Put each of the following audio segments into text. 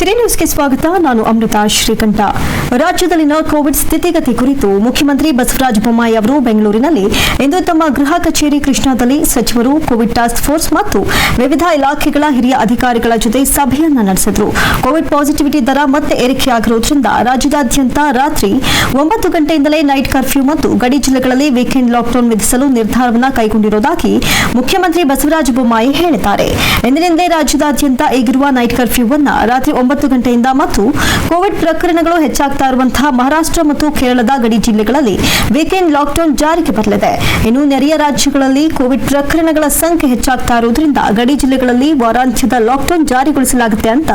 ಸಿರಿ ನ್ಯೂಸ್ಗೆ ಸ್ವಾಗತ. ನಾನು ಅಮೃತ ಶ್ರೀಕಂಠ. ರಾಜ್ಯದಲ್ಲಿನ ಕೋವಿಡ್ ಸ್ಥಿತಿಗತಿ ಕುರಿತು ಮುಖ್ಯಮಂತ್ರಿ ಬಸವರಾಜ ಬೊಮ್ಮಾಯಿ ಅವರು ಬೆಂಗಳೂರಿನಲ್ಲಿ ಇಂದು ತಮ್ಮ ಗೃಹ ಕಚೇರಿ ಕೃಷ್ಣಾದಲ್ಲಿ ಸಚಿವರು, ಕೋವಿಡ್ ಟಾಸ್ಕ್ ಫೋರ್ಸ್ ಮತ್ತು ವಿವಿಧ ಇಲಾಖೆಗಳ ಹಿರಿಯ ಅಧಿಕಾರಿಗಳ ಜೊತೆ ಸಭೆಯನ್ನ ನಡೆಸಿದರು. ಕೋವಿಡ್ ಪಾಸಿಟಿವಿಟಿ ದರ ಮತ್ತೆ ಏರಿಕೆಯಾಗಿರುವುದರಿಂದ ರಾಜ್ಯದಾದ್ಯಂತ ರಾತ್ರಿ 9 ಗಂಟೆಯಿಂದಲೇ ನೈಟ್ ಕರ್ಫ್ಯೂ ಮತ್ತು ಗಡಿ ಜಿಲ್ಲೆಗಳಲ್ಲಿ ವೀಕೆಂಡ್ ಲಾಕ್ಡೌನ್ ವಿಧಿಸಲು ನಿರ್ಧಾರವನ್ನು ಕೈಗೊಂಡಿರುವುದಾಗಿ ಮುಖ್ಯಮಂತ್ರಿ ಬಸವರಾಜ ಬೊಮ್ಮಾಯಿ ಹೇಳಿದ್ದಾರೆ. ಇಂದಿನಿಂದಲೇ ರಾಜ್ಯದಾದ್ಯಂತ ಈಗಿರುವ ನೈಟ್ ಕರ್ಫ್ಯೂವನ್ನು ರಾತ್ರಿ 9 ಗಂಟೆಯಿಂದ ಮತ್ತು ಕೋವಿಡ್ ಪ್ರಕರಣಗಳು ಹೆಚ್ಚಾಗ್ತಾ ಇರುವಂತಹ ಮಹಾರಾಷ್ಟ್ರ ಮತ್ತು ಕೇರಳದ ಗಡಿ ಜಿಲ್ಲೆಗಳಲ್ಲಿ ವೀಕೆಂಡ್ ಲಾಕ್ಡೌನ್ ಜಾರಿಗೆ ಬರಲಿದೆ. ಇನ್ನು ನೆರೆಯ ರಾಜ್ಯಗಳಲ್ಲಿ ಕೋವಿಡ್ ಪ್ರಕರಣಗಳ ಸಂಖ್ಯೆ ಹೆಚ್ಚಾಗ್ತಾ ಇರುವುದರಿಂದ ಗಡಿ ಜಿಲ್ಲೆಗಳಲ್ಲಿ ವಾರಾಂತ್ಯದ ಲಾಕ್ಡೌನ್ ಜಾರಿಗೊಳಿಸಲಾಗುತ್ತೆ ಅಂತ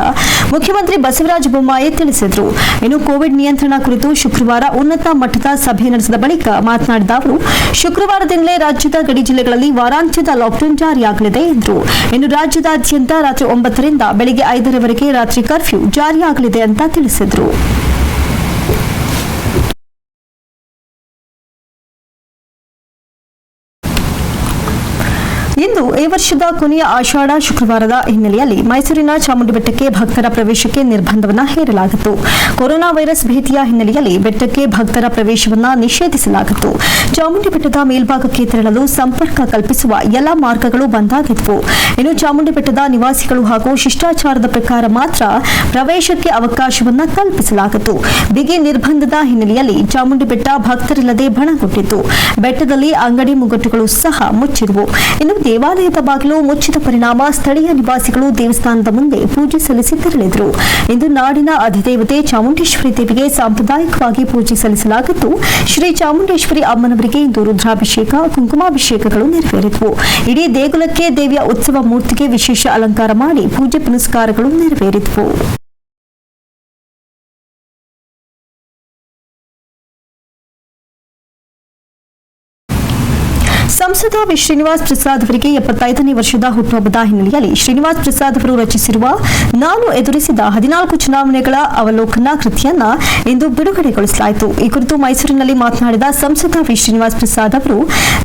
ಮುಖ್ಯಮಂತ್ರಿ ಬಸವರಾಜ ಬೊಮ್ಮಾಯಿ ತಿಳಿಸಿದರು. ಇನ್ನು ಕೋವಿಡ್ ನಿಯಂತ್ರಣ ಕುರಿತು ಶುಕ್ರವಾರ ಉನ್ನತ ಮಟ್ಟದ ಸಭೆ ನಡೆಸಿದ ಬಳಿಕ ಮಾತನಾಡಿದ ಅವರು, ಶುಕ್ರವಾರದಿಂದಲೇ ರಾಜ್ಯದ ಗಡಿ ಜಿಲ್ಲೆಗಳಲ್ಲಿ ವಾರಾಂತ್ಯದ ಲಾಕ್ಡೌನ್ ಜಾರಿಯಾಗಲಿದೆ ಎಂದರು. ಇನ್ನು ರಾಜ್ಯದಾದ್ಯಂತ ರಾತ್ರಿ 9ರಿಂದ ಬೆಳಗ್ಗೆ 5ರವರೆಗೆ ರಾತ್ರಿ ಕರ್ಫ್ಯೂ ಜಾರಿಯಾಗಲಿದೆ ಅಂತ ತಿಳಿಸಿದರು. ಇಂದು ಈ ವರ್ಷದ ಕೊನೆಯ ಆಷಾಢ ಶುಕ್ರವಾರದ ಹಿನ್ನೆಲೆಯಲ್ಲಿ ಮೈಸೂರಿನ ಚಾಮುಂಡಿ ಬೆಟ್ಟಕ್ಕೆ ಭಕ್ತರ ಪ್ರವೇಶಕ್ಕೆ ನಿರ್ಬಂಧವನ್ನು ಹೇರಲಾಗಿತ್ತು. ಕೊರೋನಾ ವೈರಸ್ ಭೀತಿಯ ಹಿನ್ನೆಲೆಯಲ್ಲಿ ಬೆಟ್ಟಕ್ಕೆ ಭಕ್ತರ ಪ್ರವೇಶವನ್ನು ನಿಷೇಧಿಸಲಾಗಿತ್ತು. ಚಾಮುಂಡಿ ಬೆಟ್ಟದ ಮೇಲ್ಭಾಗಕ್ಕೆ ತೆರಳಲು ಸಂಪರ್ಕ ಕಲ್ಪಿಸುವ ಎಲ್ಲ ಮಾರ್ಗಗಳು ಬಂದಾಗಿದ್ದವು. ಇನ್ನು ಚಾಮುಂಡಿ ಬೆಟ್ಟದ ನಿವಾಸಿಗಳು ಹಾಗೂ ಶಿಷ್ಟಾಚಾರದ ಪ್ರಕಾರ ಮಾತ್ರ ಪ್ರವೇಶಕ್ಕೆ ಅವಕಾಶವನ್ನು ಕಲ್ಪಿಸಲಾಗಿತ್ತು. ಬಿಗಿ ನಿರ್ಬಂಧದ ಹಿನ್ನೆಲೆಯಲ್ಲಿ ಚಾಮುಂಡಿ ಬೆಟ್ಟ ಭಕ್ತರಿಲ್ಲದೆ ಬಣಗುಟ್ಟಿತ್ತು. ಬೆಟ್ಟದಲ್ಲಿ ಅಂಗಡಿ ಮುಂಗಟ್ಟುಗಳು ಸಹ ಮುಚ್ಚಿದವು. ಇನ್ನು ದೇವಾಲಯದ ಬಾಗಿಲು ಮುಚ್ಚಿದ ಪರಿಣಾಮ ಸ್ಥಳೀಯ ನಿವಾಸಿಗಳು ದೇವಸ್ಥಾನದ ಮುಂದೆ ಪೂಜೆ ಸಲ್ಲಿಸಿ ತೆರಳಿದರು. ಇಂದು ನಾಡಿನ ಅಧಿದೇವತೆ ಚಾಮುಂಡೇಶ್ವರಿ ದೇವಿಗೆ ಸಾಂಪ್ರದಾಯಿಕವಾಗಿ ಪೂಜೆ ಸಲ್ಲಿಸಲಾಗಿದ್ದು, ಶ್ರೀ ಚಾಮುಂಡೇಶ್ವರಿ ಅಮ್ಮನವರಿಗೆ ಇಂದು ರುದ್ರಾಭಿಷೇಕ, ಕುಂಕುಮಾಭಿಷೇಕಗಳು ನೆರವೇರಿದವು. ಇಡೀ ದೇಗುಲಕ್ಕೆ ದೇವಿಯ ಉತ್ಸವ ಮೂರ್ತಿಗೆ ವಿಶೇಷ ಅಲಂಕಾರ ಮಾಡಿ ಪೂಜೆ ಪುನಸ್ಕಾರಗಳು ನೆರವೇರಿದವು. ಸಂಸದ ವಿ ಶ್ರೀನಿವಾಸ್ ಪ್ರಸಾದ್ ಅವರಿಗೆ 75ನೇ ವರ್ಷದ ಹುಟ್ಟುಹಬ್ಬದ ಹಿನ್ನೆಲೆಯಲ್ಲಿ ಶ್ರೀನಿವಾಸ್ ಪ್ರಸಾದ್ ಅವರು ರಚಿಸಿರುವ ನಾನು ಎದುರಿಸಿದ 14 ಚುನಾವಣೆಗಳ ಅವಲೋಕನ ಕೃತಿಯನ್ನ ಇಂದು ಬಿಡುಗಡೆಗೊಳಿಸಲಾಯಿತು. ಈ ಕುರಿತು ಮೈಸೂರಿನಲ್ಲಿ ಮಾತನಾಡಿದ ಸಂಸದ ವಿ ಶ್ರೀನಿವಾಸ್ ಪ್ರಸಾದ್ ಅವರು,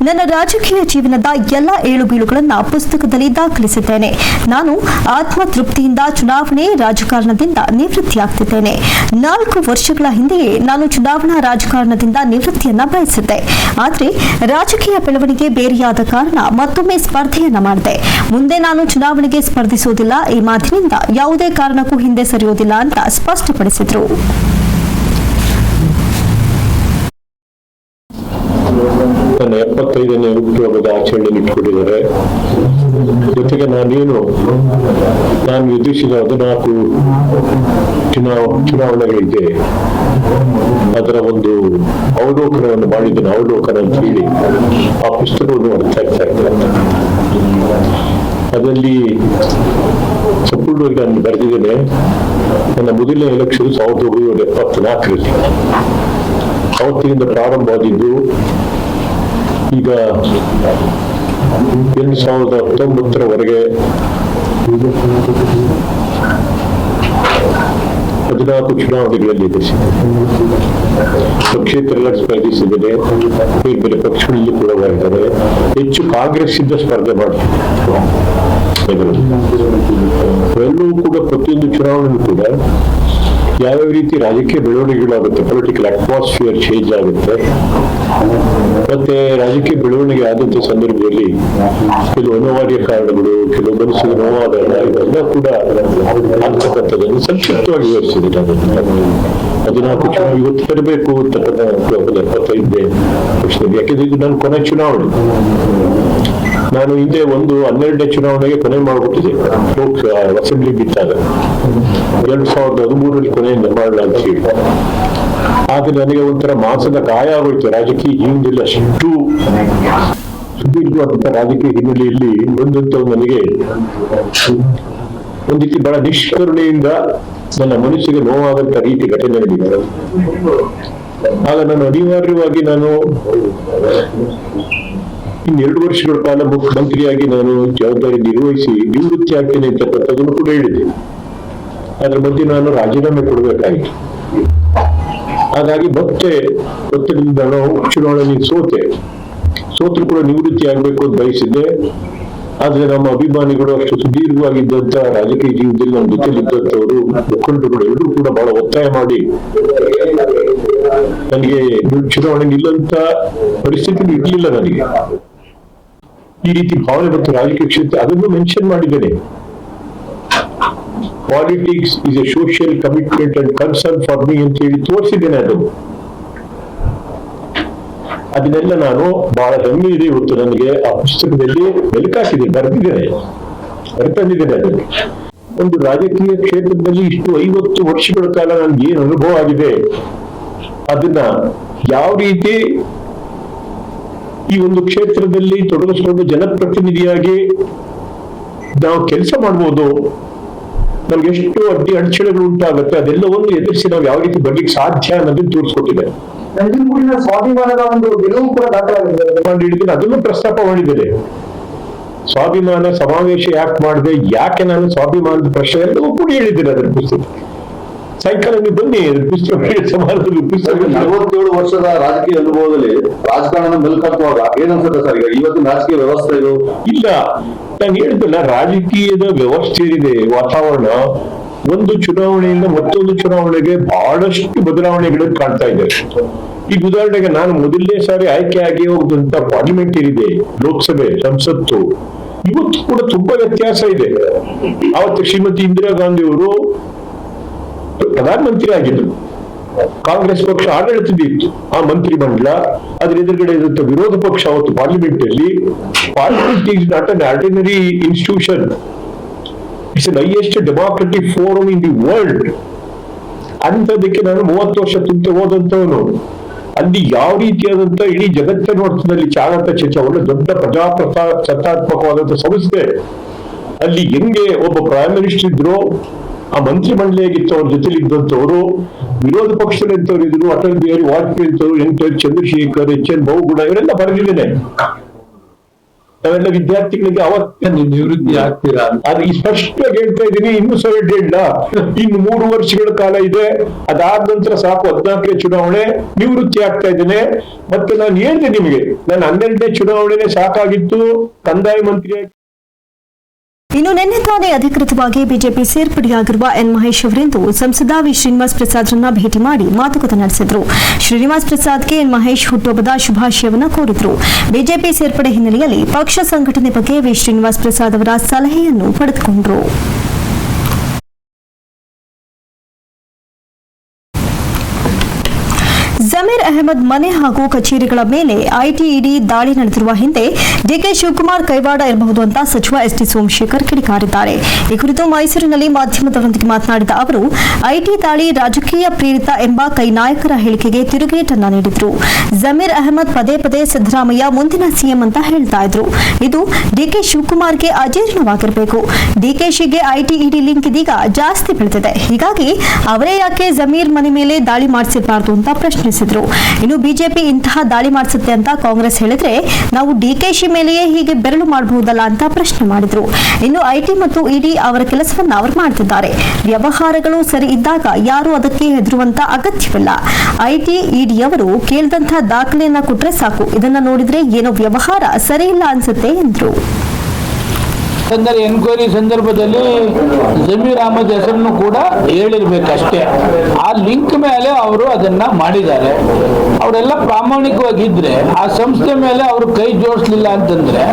ನನ್ನ ರಾಜಕೀಯ ಜೀವನದ ಎಲ್ಲ ಏಳುಬೀಳುಗಳನ್ನು ಪುಸ್ತಕದಲ್ಲಿ ದಾಖಲಿಸಿದ್ದೇನೆ. ನಾನು ಆತ್ಮತೃಪ್ತಿಯಿಂದ ಚುನಾವಣೆ ರಾಜಕಾರಣದಿಂದ ನಿವೃತ್ತಿಯಾಗ್ತಿದ್ದೇನೆ. 4 ವರ್ಷಗಳ ಹಿಂದೆಯೇ ನಾನು ಚುನಾವಣಾ ರಾಜಕಾರಣದಿಂದ ನಿವೃತ್ತಿಯನ್ನ ಬಯಸಿದ್ದೆ. ಆದರೆ ರಾಜಕೀಯ ಬೆಳವಣಿಗೆ ಬೇರೆಯಾದ ಕಾರಣ ಮತ್ತೊಮ್ಮೆ ಸ್ಪರ್ಧೆಯನ್ನ ಮಾಡಿದೆ. ಮುಂದೆ ನಾನು ಚುನಾವಣೆಗೆ ಸ್ಪರ್ಧಿಸುವುದಿಲ್ಲ. ಈ ಮಾತಿನಿಂದ ಯಾವುದೇ ಕಾರಣಕ್ಕೂ ಹಿಂದೆ ಸರಿಯುವುದಿಲ್ಲ ಅಂತ ಸ್ಪಷ್ಟಪಡಿಸಿದರು. ನನ್ನ 75ನೇ ಹುಟ್ಟುಹಬ್ಬದ ಆಚರಣೆ ಇಟ್ಕೊಂಡಿದ್ದಾರೆ. ಜೊತೆಗೆ ನಾನು ಎದುರಿಸಿದ 14 ಚುನಾವಣೆಗಳಿಗೆ ಅದರ ಒಂದು ಅವಲೋಕನವನ್ನು ಮಾಡಿದ್ದೇನೆ. ಅವಲೋಕನ ಅಂತ ಹೇಳಿ ಆ ಪುಸ್ತಕವನ್ನು ಅರ್ಥ ಆಗ್ತಾ ಇದ್ದಾರೆ. ಅದರಲ್ಲಿ ಸಂಪೂರ್ಣವಾಗಿ ನಾನು ಬರೆದಿದ್ದೇನೆ. ನನ್ನ ಮೊದಲನೇ ಎಲೆಕ್ಷನ್ 1974ರಲ್ಲಿ ಅವತ್ತಿನಿಂದ ಪ್ರಾರಂಭವಾಗಿದ್ದು ಈಗ 2019ರವರೆಗೆ 14 ಚುನಾವಣೆಗಳಲ್ಲಿ ಪಕ್ಷೇತರೆಲ್ಲ ಸ್ಪರ್ಧಿಸಿದ್ದೇನೆ. ಬೇರೆ ಬೇರೆ ಪಕ್ಷಗಳಲ್ಲಿ ಕೂಡ ಮಾಡಿದ್ದಾರೆ. ಹೆಚ್ಚು ಕಾಂಗ್ರೆಸ್ ಇಂದ ಸ್ಪರ್ಧೆ ಮಾಡ್ತಿದ್ದೆ. ಎಲ್ಲವೂ ಕೂಡ ಪ್ರತಿಯೊಂದು ಚುನಾವಣೆಯೂ ಕೂಡ ಯಾವ್ಯಾವ ರೀತಿ ರಾಜಕೀಯ ಬೆಳವಣಿಗೆಗಳಾಗುತ್ತೆ, ಪೊಲಿಟಿಕಲ್ ಅಟ್ಮಾಸ್ಫಿಯರ್ ಚೇಂಜ್ ಆಗುತ್ತೆ. ಮತ್ತೆ ರಾಜಕೀಯ ಬೆಳವಣಿಗೆ ಆದಂತ ಸಂದರ್ಭದಲ್ಲಿ ಕೆಲವು ಅನಿವಾರ್ಯ ಕಾರಣಗಳು, ಕೆಲವು ಮನಸ್ಸಿಗೆ ನೋವಾದಾಗ ಇವೆಲ್ಲ ಕೂಡ ಆಗ್ತಕ್ಕಂಥದ್ದನ್ನು ಸಂಕ್ಷಿಪ್ತವಾಗಿ ವಿವರಿಸಿದೆ. 14 ಚುನಾವಣೆ ಇವತ್ತು ತರಬೇಕು ಅಂತಕ್ಕಂಥ 75ನೇ ವರ್ಷದಲ್ಲಿ. ಯಾಕೆಂದ್ರೆ ಇದು ನನ್ನ ಕೊನೆ ಚುನಾವಣೆ. ನಾನು ಹಿಂದೆ 12ನೇ ಚುನಾವಣೆಗೆ ಕೊನೆ ಮಾಡಿಬಿಟ್ಟಿದೆ. ಅಸೆಂಬ್ಲಿ ಬಿಟ್ಟಾಗ 2013ರಲ್ಲಿ ಕೊನೆಯಿಂದ ಮಾಡಲಾಗ ಹೇಳಿ. ಆದ್ರೆ ನನಗೆ ಒಂಥರ ಮಾಸದ ಗಾಯ ಆಗೋಯ್ತು. ರಾಜಕೀಯ ಜೀವನದಲ್ಲಿ ಅಷ್ಟು ಸುದೀರ್ಘವಾದಂತ ರಾಜಕೀಯ ಹಿನ್ನೆಲೆಯಲ್ಲಿ ಬಂದಂತ ನನಗೆ ಒಂದು ರೀತಿ ಬಹಳ ನಿಷ್ಕರುಣೆಯಿಂದ ನನ್ನ ಮನಸ್ಸಿಗೆ ನೋವಾದಂತ ರೀತಿ ಘಟನೆ ನಡೆದಿದೆ. ಆಗ ನಾನು ಅನಿವಾರ್ಯವಾಗಿ ಇನ್ನು 2 ವರ್ಷಗಳ ಕಾಲ ಮುಖ್ಯಮಂತ್ರಿಯಾಗಿ ನಾನು ಜವಾಬ್ದಾರಿ ನಿರ್ವಹಿಸಿ ನಿವೃತ್ತಿ ಆಗ್ತೇನೆ ಅಂತಕ್ಕಂಥದ್ದನ್ನು ಕೂಡ ಹೇಳಿದೆ. ಅದ್ರ ಮಧ್ಯೆ ನಾನು ರಾಜೀನಾಮೆ ಕೊಡಬೇಕಾಯಿತು. ಹಾಗಾಗಿ ಮತ್ತೆ ಒತ್ತಡದಿಂದ ನಾವು ಚುನಾವಣೆಯಲ್ಲಿ ಸೋತರು ಕೂಡ ನಿವೃತ್ತಿ ಆಗ್ಬೇಕು ಅಂತ ಬಯಸಿದ್ದೆ. ಆದ್ರೆ ನಮ್ಮ ಅಭಿಮಾನಿಗಳು ಅಷ್ಟು ಸುದೀರ್ಘವಾಗಿದ್ದಂತ ರಾಜಕೀಯ ಜೀವನದಲ್ಲಿ ನಮ್ಮ ಜೊತೆಲಿದ್ದಂಥವರು ಮುಖಂಡರುಗಳು ಎಲ್ಲರೂ ಕೂಡ ಬಹಳ ಒತ್ತಾಯ ಮಾಡಿ ನನಗೆ ಚುನಾವಣೆ ನಿಲ್ಲಂತ ಪರಿಸ್ಥಿತಿ ಇರ್ಲಿಲ್ಲ. ನನಗೆ ಈ ರೀತಿ ಭಾವನೆ ಮತ್ತು ರಾಜಕೀಯ ಕ್ಷೇತ್ರ ಅದನ್ನು ಮೆನ್ಷನ್ ಮಾಡಿದ್ದೇನೆ. Politics is A social commitment and concern for me ಅಂತ ಹೇಳಿ ತೋರಿಸಿದ್ದೇನೆ. ಅದನ್ನೆಲ್ಲ ನಾನು ಬಹಳ ಹೆಮ್ಮೆ ಇದೆ ಇವತ್ತು ನನಗೆ ಆ ಪುಸ್ತಕದಲ್ಲಿ ಮೆಲುಕಾಕಿದೆ, ಬರೆತಂದಿದ್ದೇನೆ. ಅದನ್ನು ಒಂದು ರಾಜಕೀಯ ಕ್ಷೇತ್ರದಲ್ಲಿ ಇಷ್ಟು 50 ವರ್ಷಗಳ ಕಾಲ ನನ್ಗೆ ಏನು ಅನುಭವ ಆಗಿದೆ, ಅದನ್ನ ಯಾವ ರೀತಿ ಈ ಒಂದು ಕ್ಷೇತ್ರದಲ್ಲಿ ತೊಡಗಿಸಿಕೊಂಡು ಜನಪ್ರತಿನಿಧಿಯಾಗಿ ನಾವು ಕೆಲಸ ಮಾಡ್ಬೋದು, ನಮ್ಗೆ ಎಷ್ಟು ಅಡಚಣೆಗಳು ಉಂಟಾಗುತ್ತೆ, ಅದೆಲ್ಲವನ್ನು ಎದುರಿಸಿ ನಾವು ಯಾವ ರೀತಿ ಬರ್ಲಿಕ್ಕೆ ಸಾಧ್ಯ ಅನ್ನೋದನ್ನು ತೋರಿಸ್ಕೊಟ್ಟಿದೆ. ಸ್ವಾಭಿಮಾನದ ಒಂದು ಗೆಲುವು ಕೂಡ ದಾಖಲಾಗಿದೆ. ಅದನ್ನು ಪ್ರಸ್ತಾಪ ಮಾಡಿದ್ದೇನೆ. ಸ್ವಾಭಿಮಾನ ಸಮಾವೇಶ ಯಾಕೆ ಮಾಡಿದೆ, ಯಾಕೆ ನಾನು ಸ್ವಾಭಿಮಾನದ ಪ್ರಶ್ನೆ ಎಲ್ಲವೂ ಕೂಡ ಹೇಳಿದ್ದೇನೆ ಅದರ ಪುಸ್ತಕ. ಸಾಯಂಕಾಲ ಬನ್ನಿ ಪುಸ್ತಕ ಸಮಾಜದಲ್ಲಿ ಪುಸ್ತಕ. 47 ವರ್ಷದ ರಾಜಕೀಯ ಅನುಭವದಲ್ಲಿ ರಾಜಕಾರಣ ಮೆಲ್ಕತ್ತುವಾಗ ಏನನ್ಸುತ್ತೆ ಸರ್ ಈಗ ಇವತ್ತಿನ ರಾಜಕೀಯ ವ್ಯವಸ್ಥೆ ಇದು? ಇಲ್ಲ, ನಾನು ಹೇಳಿದ್ದಲ್ಲ, ರಾಜಕೀಯದ ವ್ಯವಸ್ಥೆ ಏನಿದೆ, ವಾತಾವರಣ ಒಂದು ಚುನಾವಣೆಯಿಂದ ಮತ್ತೊಂದು ಚುನಾವಣೆಗೆ ಬಹಳಷ್ಟು ಬದಲಾವಣೆಗಳು ಕಾಣ್ತಾ ಇದೆ. ಈಗ ಉದಾಹರಣೆಗೆ ನಾನು ಮೊದಲನೇ ಸಾರಿ ಆಯ್ಕೆ ಆಗಿ ಹೋದಂತ ಪಾರ್ಲಿಮೆಂಟ್ ಏನಿದೆ, ಲೋಕಸಭೆ ಸಂಸತ್ತು, ಇವತ್ತು ಕೂಡ ತುಂಬಾ ವ್ಯತ್ಯಾಸ ಇದೆ. ಅವತ್ತು ಶ್ರೀಮತಿ ಇಂದಿರಾ ಗಾಂಧಿ ಅವರು ಪ್ರಧಾನಮಂತ್ರಿ ಆಗಿದ್ರು, ಕಾಂಗ್ರೆಸ್ ಪಕ್ಷ ಆಡಳಿತದಿತ್ತು ಆ ಮಂತ್ರಿ ಮಂಡಲ, ಅದ್ರ ಎದುರುಗಡೆ ಇದ್ದಂತ ವಿರೋಧ ಪಕ್ಷ ಅವತ್ತು ಪಾರ್ಲಿಮೆಂಟ್ ಅಲ್ಲಿ. Parliament is not an ordinary institution, it's the highest democratic forum in the world. ಅಂತದಕ್ಕೆ ನಾನು 30 ವರ್ಷ ತುಂಬ ಹೋದಂತವನು. ಅಲ್ಲಿ ಯಾವ ರೀತಿಯಾದಂತ ಇಡೀ ಜಗತ್ತಿನ ಅರ್ಥದಲ್ಲಿ ಚಾಲಕ ಒಳ್ಳೆ ದೊಡ್ಡ ಪ್ರಜಾಸತ್ತಾತ್ಮಕವಾದಂತ ಸಂಸ್ಥೆ. ಅಲ್ಲಿ ಹೆಂಗೆ ಒಬ್ಬ ಪ್ರೈಮ್ ಮಿನಿಸ್ಟರ್ ಇದ್ರು, ಆ ಮಂತ್ರಿ ಮಂಡಳಿ ಆಗಿತ್ತು, ಅವ್ರ ಜೊತೆಲಿ ಇದ್ದಂಥವ್ರು, ವಿರೋಧ ಪಕ್ಷದಲ್ಲಿದ್ದವ್ರು ಇದ್ರು, ಅಟಲ್ ಬಿಹಾರಿ ವಾಜಪೇಯಿ ಇದ್ದವರು, ಚಂದ್ರಶೇಖರ್, HN ಬಹುಗುಣ, ಇವರೆಲ್ಲ ಬರೆದಿದ್ದೇನೆ. ನಾವೆಲ್ಲ ವಿದ್ಯಾರ್ಥಿಗಳಿಗೆ ಅವತ್ತ ನಿವೃತ್ತಿ ಆಗ್ತೀರಾ ಅದು ಸ್ಪಷ್ಟವಾಗಿ ಹೇಳ್ತಾ ಇದ್ದೀನಿ. ಇನ್ನು ಸರಿಯಾಗಿ ಹೇಳ, ಇನ್ನು 3 ವರ್ಷಗಳ ಕಾಲ ಇದೆ, ಅದಾದ ನಂತರ ಸಾಕು 14ನೇ ಚುನಾವಣೆ, ನಿವೃತ್ತಿ ಆಗ್ತಾ ಇದ್ದೇನೆ. ಮತ್ತೆ ನಾನು ಹೇಳ್ದೆ ನಿಮಗೆ, ನಾನು 12ನೇ ಚುನಾವಣೆನೇ ಸಾಕಾಗಿತ್ತು ಕಂದಾಯ ಮಂತ್ರಿ. ಇನ್ನು ನಿನ್ನೆ ತಾನೇ ಅಧಿಕೃತವಾಗಿ ಬಿಜೆಪಿ ಸೇರ್ಪಡೆಯಾಗಿರುವ ಎನ್ ಮಹೇಶ್ ಅವರಿಂದು ಸಂಸದ ವಿ ಶ್ರೀನಿವಾಸ್ ಪ್ರಸಾದ್ರನ್ನ ಭೇಟಿ ಮಾಡಿ ಮಾತುಕತೆ ನಡೆಸಿದ್ರು. ಶ್ರೀನಿವಾಸ್ ಪ್ರಸಾದ್ಗೆ ಎನ್ ಮಹೇಶ್ ಹುಟ್ಟುಹಬ್ಬದ ಶುಭಾಶಯವನ್ನು ಕೋರಿದ್ರು. ಬಿಜೆಪಿ ಸೇರ್ಪಡೆ ಹಿನ್ನೆಲೆಯಲ್ಲಿ ಪಕ್ಷ ಸಂಘಟನೆ ಬಗ್ಗೆ ವಿ ಶ್ರೀನಿವಾಸ್ ಪ್ರಸಾದ್ ಅವರ ಸಲಹೆಯನ್ನು ಪಡೆದುಕೊಂಡರು. ಜಮೀರ್ ಅಹಮದ್ ಮನೆ ಹಾಗೂ ಕಚೇರಿಗಳ ಮೇಲೆ ಐಟಿ ದಾಳಿ ನಡೆದಿರುವ ಹಿಂದೆ ಡಿಕೆ ಶಿವಕುಮಾರ್ ಕೈವಾಡ ಇರಬಹುದು ಅಂತ ಸಚಿವ ಎಸ್ ಟಿ ಸೋಮಶೇಖರ್ ಕಿಡಿಕಾರಿದ್ದಾರೆ. ಈ ಕುರಿತು ಮೈಸೂರಿನಲ್ಲಿ ಮಾಧ್ಯಮದವರೊಂದಿಗೆ ಮಾತನಾಡಿದ ಅವರು, ಐಟಿ ದಾಳಿ ರಾಜಕೀಯ ಪ್ರೇರಿತ ಎಂಬ ಕೈ ನಾಯಕರ ಹೇಳಿಕೆಗೆ ತಿರುಗೇಟನ್ನ ನೀಡಿದ್ರು. ಜಮೀರ್ ಅಹಮದ್ ಪದೇ ಪದೇ ಸಿದ್ದರಾಮಯ್ಯ ಮುಂದಿನ ಸಿಎಂ ಅಂತ ಹೇಳ್ತಾ ಇದ್ರು. ಇದು ಡಿಕೆ ಶಿವಕುಮಾರ್ಗೆ ಅಜೀರ್ಣವಾಗಿರಬೇಕು. ಡಿಕೆಶಿಗೆ ಐಟಿ ಲಿಂಕ್ ಇದೀಗ ಜಾಸ್ತಿ ಬೆಳೆದಿದೆ. ಹೀಗಾಗಿ ಅವರೇ ಯಾಕೆ ಜಮೀರ್ ಮನೆ ಮೇಲೆ ದಾಳಿ ಮಾಡಿಸಿರಬಾರದು ಅಂತ ಪ್ರಶ್ನಿಸಿದರು. ಇನ್ನು ಬಿಜೆಪಿ ಇಂತಹ ದಾಳಿ ಮಾಡಿಸುತ್ತೆ ಅಂತ ಕಾಂಗ್ರೆಸ್ ಹೇಳಿದ್ರೆ ನಾವು ಡಿಕೆಶಿ ಮೇಲೆಯೇ ಹೀಗೆ ಬೆರಳು ಮಾಡಬಹುದಲ್ಲ ಅಂತ ಪ್ರಶ್ನೆ ಮಾಡಿದ್ರು. ಇನ್ನು ಐಟಿ ಮತ್ತು ಇಡಿ ಅವರ ಕೆಲಸವನ್ನ ಅವರು ಮಾಡ್ತಿದ್ದಾರೆ. ವ್ಯವಹಾರಗಳು ಸರಿ ಇದ್ದಾಗ ಯಾರು ಅದಕ್ಕೆ ಹೆದರುವಂತ ಅಗತ್ಯವಿಲ್ಲ. ಐಟಿ ಇಡಿಯವರು ಕೇಳಿದಂತಹ ದಾಖಲೆಯನ್ನ ಕೊಟ್ರೆ ಸಾಕು, ಇದನ್ನ ನೋಡಿದ್ರೆ ಏನೋ ವ್ಯವಹಾರ ಸರಿ ಇಲ್ಲ ಅನ್ಸುತ್ತೆ ಎಂದ್ರು. ಎನ್ಕ್ವೈರಿ ಸಂದರ್ಭದಲ್ಲಿ ಜಮೀರ್ ಅಹಮದ್ ಹೆಸರನ್ನು ಕೂಡ ಹೇಳಿರ್ಬೇಕಷ್ಟೇ. ಆ ಲಿಂಕ್ ಮೇಲೆ ಅವರು ಅದನ್ನ ಮಾಡಿದ್ದಾರೆ. ಅವರೆಲ್ಲ ಪ್ರಾಮಾಣಿಕವಾಗಿದ್ರೆ ಆ ಸಂಸ್ಥೆ ಮೇಲೆ ಅವರು ಕೈ ಜೋಡಿಸ್ಲಿಲ್ಲ ಅಂತಂದ್ರೆ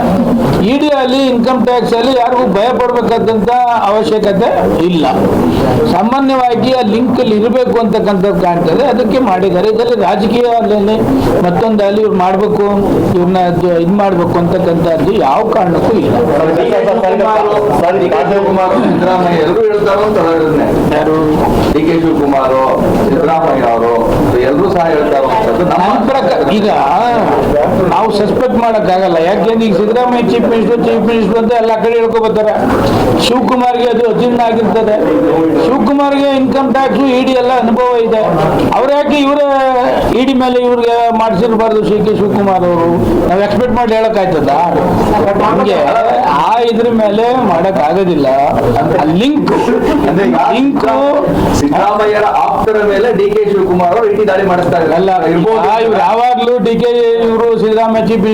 ಇಡಿ ಅಲ್ಲಿ ಇನ್ಕಮ್ ಟ್ಯಾಕ್ಸ್ ಅಲ್ಲಿ ಯಾರಿಗೂ ಭಯ ಪಡ್ಬೇಕಾದಂತ ಅವಶ್ಯಕತೆ ಇಲ್ಲ. ಸಾಮಾನ್ಯವಾಗಿ ಆ ಲಿಂಕ್ ಅಲ್ಲಿ ಇರಬೇಕು ಅಂತಕ್ಕಂಥದ್ದು ಕಾಣ್ತದೆ, ಅದಕ್ಕೆ ಮಾಡಿದ್ದಾರೆ. ಇದರಲ್ಲಿ ರಾಜಕೀಯ ಅಲ್ಲಿ ಮತ್ತೊಂದಲ್ಲಿ ಇವ್ರು ಮಾಡ್ಬೇಕು, ಇವ್ರನ್ನ ಇದು ಮಾಡ್ಬೇಕು ಅಂತಕ್ಕಂಥದ್ದು ಯಾವ ಕಾರಣಕ್ಕೂ ಇಲ್ಲ. ಶಿವಕುಮಾರ್ ಸಿದ್ದರಾಮಯ್ಯ ಎಲ್ಲರೂ ಹೇಳ್ತಾರೋ ಯಾರು ಡಿಕೆ ಶಿವಕುಮಾರ್ ಸಿದ್ದರಾಮಯ್ಯ ಅವರು ಎಲ್ಲರೂ ಸಹ ಹೇಳ್ತಾರೋ ಈಗ ನಾವು ಸಸ್ಪೆಕ್ಟ್ ಮಾಡಕ್ಕಾಗಲ್ಲ. ಯಾಕೆಂದ್ರೆ ಈಗ ಸಿದ್ದರಾಮಯ್ಯ ಚೀಫ್ ಮಿನಿಸ್ಟರ್ ಅಂತ ಎಲ್ಲ ಕಡೆ ಹೇಳ್ಕೊಬರ್ತಾರೆ. ಶಿವಕುಮಾರ್ಗೆ ಅದು ಅಜೀರ್ಣ ಆಗಿರ್ತದೆ. ಶಿವಕುಮಾರ್ಗೆ ಇನ್ಕಮ್ ಟ್ಯಾಕ್ಸ್ ಇಡಿ ಎಲ್ಲ ಅನುಭವ ಇದೆ. ಅವ್ರ ಯಾಕೆ ಇವರೇ ಇಡಿ ಮೇಲೆ ಇವ್ರಿಗೆ ಮಾಡಿಸಿರ್ಬಾರ್ದು? ಕೆ ಶಿವಕುಮಾರ್ ಅವರು ನಾವು ಎಕ್ಸ್ಪೆಕ್ಟ್ ಮಾಡಿ ಹೇಳಕ್ಕಾಯ್ತದ? ನಮ್ಗೆ ಆ ಇದ್ರ ಮೇಲೆ ಮಾಡಕ್ ಆಗೋದಿಲ್ಲ. ಲಿಂಕ್ ಸಿದ್ದರಾಮಯ್ಯರ ಆಪ್ತರ ಮೇಲೆ ಡಿ.ಕೆ. ಶಿವಕುಮಾರ್ ಅವರು ಇಟಿ ದಾಳಿ ಮಾಡಿಸ್ತಾ ಅಲ್ಲ, ಇವ್ರು ಯಾವಾಗ್ಲೂ ಡಿ.ಕೆ. ಇವರು ಸಿದ್ದರಾಮಯ್ಯ ಚೀಫ್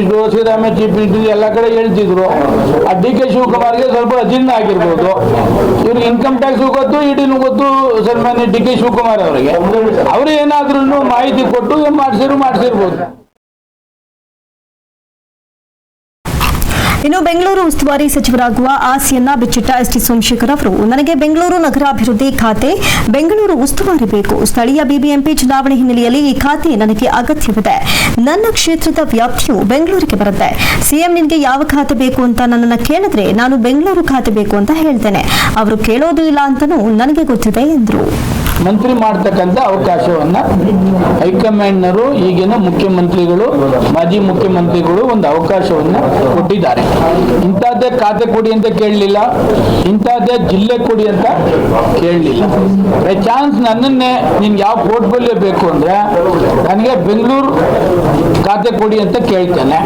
ಮಿನಿಸ್ಟರ್ ಎಲ್ಲ ಕಡೆ ಹೇಳ್ತಿದ್ರು. ಆ ಡಿ.ಕೆ. ಶಿವಕುಮಾರ್ಗೆ ಸ್ವಲ್ಪ ಅಜೀರ್ಣ ಆಗಿರ್ಬೋದು. ಇವ್ರಿಗೆ ಇನ್ಕಮ್ ಟ್ಯಾಕ್ಸ್ ಗೊತ್ತು, ಇಡಿನೂ ಗೊತ್ತು ಸನ್ಮಾನ್ಯ ಡಿ.ಕೆ. ಶಿವಕುಮಾರ್ ಅವರಿಗೆ. ಅವ್ರು ಏನಾದ್ರೂ ಮಾಹಿತಿ ಕೊಟ್ಟು ಮಾಡಿಸಿರ್ಬೋದು. ಇನ್ನು ಬೆಂಗಳೂರು ಉಸ್ತುವಾರಿ ಸಚಿವರಾಗುವ ಆಸೆಯನ್ನ ಬಿಚ್ಚಿಟ್ಟ ಎಸ್ಟಿ ಸೋಮಶೇಖರ್ ಅವರು, ನನಗೆ ಬೆಂಗಳೂರು ನಗರಾಭಿವೃದ್ಧಿ ಖಾತೆ, ಬೆಂಗಳೂರು ಉಸ್ತುವಾರಿ ಬೇಕು. ಸ್ಥಳೀಯ ಬಿಬಿಎಂಪಿ ಚುನಾವಣೆ ಹಿನ್ನೆಲೆಯಲ್ಲಿ ಈ ಖಾತೆ ನನಗೆ ಅಗತ್ಯವಿದೆ. ನನ್ನ ಕ್ಷೇತ್ರದ ವ್ಯಾಪ್ತಿಯು ಬೆಂಗಳೂರಿಗೆ ಬರುತ್ತೆ. ಸಿಎಂ ನಿನಗೆ ಯಾವ ಖಾತೆ ಬೇಕು ಅಂತ ನನ್ನನ್ನು ಕೇಳಿದ್ರೆ ನಾನು ಬೆಂಗಳೂರು ಖಾತೆ ಬೇಕು ಅಂತ ಹೇಳ್ತೇನೆ. ಅವರು ಕೇಳೋದು ಇಲ್ಲ ಅಂತನೂ ನನಗೆ ಗೊತ್ತಿದೆ ಎಂದರು. ಮಂತ್ರಿ ಮಾಡ್ತಕ್ಕಂಥ ಅವಕಾಶವನ್ನ ಹೈಕಮಾಂಡ್ನವರು, ಈಗಿನ ಮುಖ್ಯಮಂತ್ರಿಗಳು, ಮಾಜಿ ಮುಖ್ಯಮಂತ್ರಿಗಳು ಒಂದು ಅವಕಾಶವನ್ನ ಕೊಟ್ಟಿದ್ದಾರೆ. ಇಂಥದ್ದೇ ಖಾತೆ ಕೊಡಿ ಅಂತ ಕೇಳಲಿಲ್ಲ, ಇಂಥದ್ದೇ ಜಿಲ್ಲೆ ಕೊಡಿ ಅಂತ ಕೇಳಲಿಲ್ಲ. ಬೈ ಚಾನ್ಸ್ ನನ್ನನ್ನೇ ನಿನ್ಗೆ ಯಾವ ಪೋರ್ಟ್ಫೋಲಿಯೋ ಬೇಕು ಅಂದ್ರೆ ನನಗೆ ಬೆಂಗಳೂರು ಖಾತೆ ಕೊಡಿ ಅಂತ ಕೇಳ್ತಾನೆ.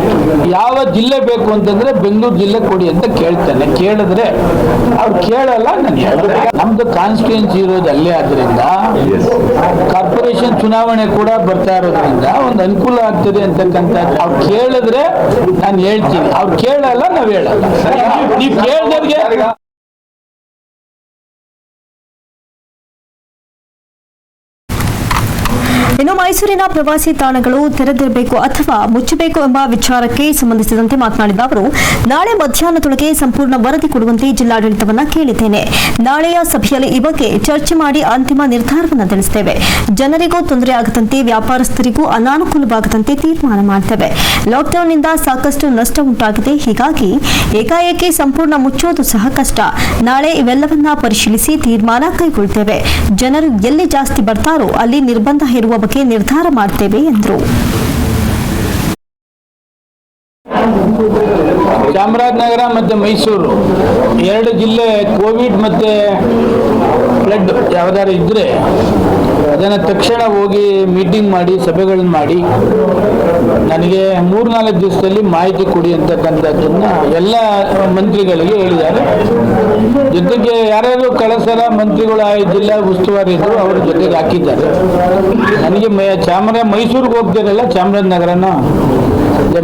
ಯಾವ ಜಿಲ್ಲೆ ಬೇಕು ಅಂತಂದ್ರೆ ಬೆಂಗಳೂರು ಜಿಲ್ಲೆ ಕೊಡಿ ಅಂತ ಕೇಳ್ತಾನೆ. ಕೇಳಿದ್ರೆ ಅವ್ರು ಕೇಳಲ್ಲ, ನಾನು ಹೇಳಿದ್ರೆ ನಮ್ದು ಕಾನ್ಸ್ಟಿಟ್ಯೂನ್ಸಿ ಇರೋದು ಅಲ್ಲೇ. ಆದ್ರಿಂದ ಕಾರ್ಪೊರೇಷನ್ ಚುನಾವಣೆ ಕೂಡ ಬರ್ತಾ ಇರೋದ್ರಿಂದ ಒಂದು ಅನುಕೂಲ ಆಗ್ತದೆ ಅಂತಕ್ಕಂಥ. ಅವ್ರು ಕೇಳಿದ್ರೆ ನಾನು ಹೇಳ್ತೀನಿ, ಅವ್ರು ಕೇಳಲ್ಲ, ನಾವ್ ಹೇಳಲ್ಲ. ನೀವು ಕೇಳಿದವ್ರಿಗೆ ಇನ್ನು ಮೈಸೂರಿನ ಪ್ರವಾಸಿ ತಾಣಗಳು ತೆರೆದಿರಬೇಕು ಅಥವಾ ಮುಚ್ಚಬೇಕು ಎಂಬ ವಿಚಾರಕ್ಕೆ ಸಂಬಂಧಿಸಿದಂತೆ ಮಾತನಾಡಿದ ಅವರು, ನಾಳೆ ಮಧ್ಯಾಹ್ನದೊಳಗೆ ಸಂಪೂರ್ಣ ವರದಿ ಕೊಡುವಂತೆ ಜಿಲ್ಲಾಡಳಿತವನ್ನ ಕೇಳಿದ್ದೇನೆ. ನಾಳೆಯ ಸಭೆಯಲ್ಲಿ ಈ ಬಗ್ಗೆ ಚರ್ಚೆ ಮಾಡಿ ಅಂತಿಮ ನಿರ್ಧಾರವನ್ನು ತಿಳಿಸುತ್ತೇವೆ. ಜನರಿಗೂ ತೊಂದರೆ ಆಗದಂತೆ, ವ್ಯಾಪಾರಸ್ಥರಿಗೂ ಅನಾನುಕೂಲವಾಗದಂತೆ ತೀರ್ಮಾನ ಮಾಡ್ತೇವೆ. ಲಾಕ್ಡೌನ್ನಿಂದ ಸಾಕಷ್ಟು ನಷ್ಟ ಉಂಟಾಗಿದೆ. ಹೀಗಾಗಿ ಏಕಾಏಕಿ ಸಂಪೂರ್ಣ ಮುಚ್ಚೋದು ಸಹ ಕಷ್ಟ. ನಾಳೆ ಇವೆಲ್ಲವನ್ನ ಪರಿಶೀಲಿಸಿ ತೀರ್ಮಾನ ಕೈಗೊಳ್ಳುತ್ತೇವೆ. ಜನರು ಎಲ್ಲಿ ಜಾಸ್ತಿ ಬರ್ತಾರೋ ಅಲ್ಲಿ ನಿರ್ಬಂಧ ಹೇರುವ ಬಗ್ಗೆ ನಿರ್ಧಾರ ಮಾಡ್ತೇವೆ ಎಂದರು. ಚಾಮರಾಜನಗರ ಮತ್ತು ಮೈಸೂರು ಎರಡು ಜಿಲ್ಲೆ ಕೋವಿಡ್ ಮತ್ತೆ ಫ್ಲಡ್ ಯಾವ್ದಾರು ಇದ್ರೆ ಅದನ್ನು ತಕ್ಷಣ ಹೋಗಿ ಮೀಟಿಂಗ್ ಮಾಡಿ, ಸಭೆಗಳನ್ನ ಮಾಡಿ ನನಗೆ 3-4 ದಿವಸದಲ್ಲಿ ಮಾಹಿತಿ ಕೊಡಿ ಅಂತಕ್ಕಂಥದ್ದನ್ನ ಎಲ್ಲ ಮಂತ್ರಿಗಳಿಗೆ ಹೇಳಿದ್ದಾರೆ. ಜೊತೆಗೆ ಯಾರ್ಯಾರು ಕಳೆದ ಮಂತ್ರಿಗಳು ಜಿಲ್ಲಾ ಉಸ್ತುವಾರಿ ಇದ್ರು ಅವ್ರ ಜೊತೆಗೆ ಹಾಕಿದ್ದಾರೆ. ನನಗೆ ಮೈಸೂರಿಗೆ ಹೋಗ್ತಿರಲ್ಲ, ಚಾಮರಾಜನಗರನ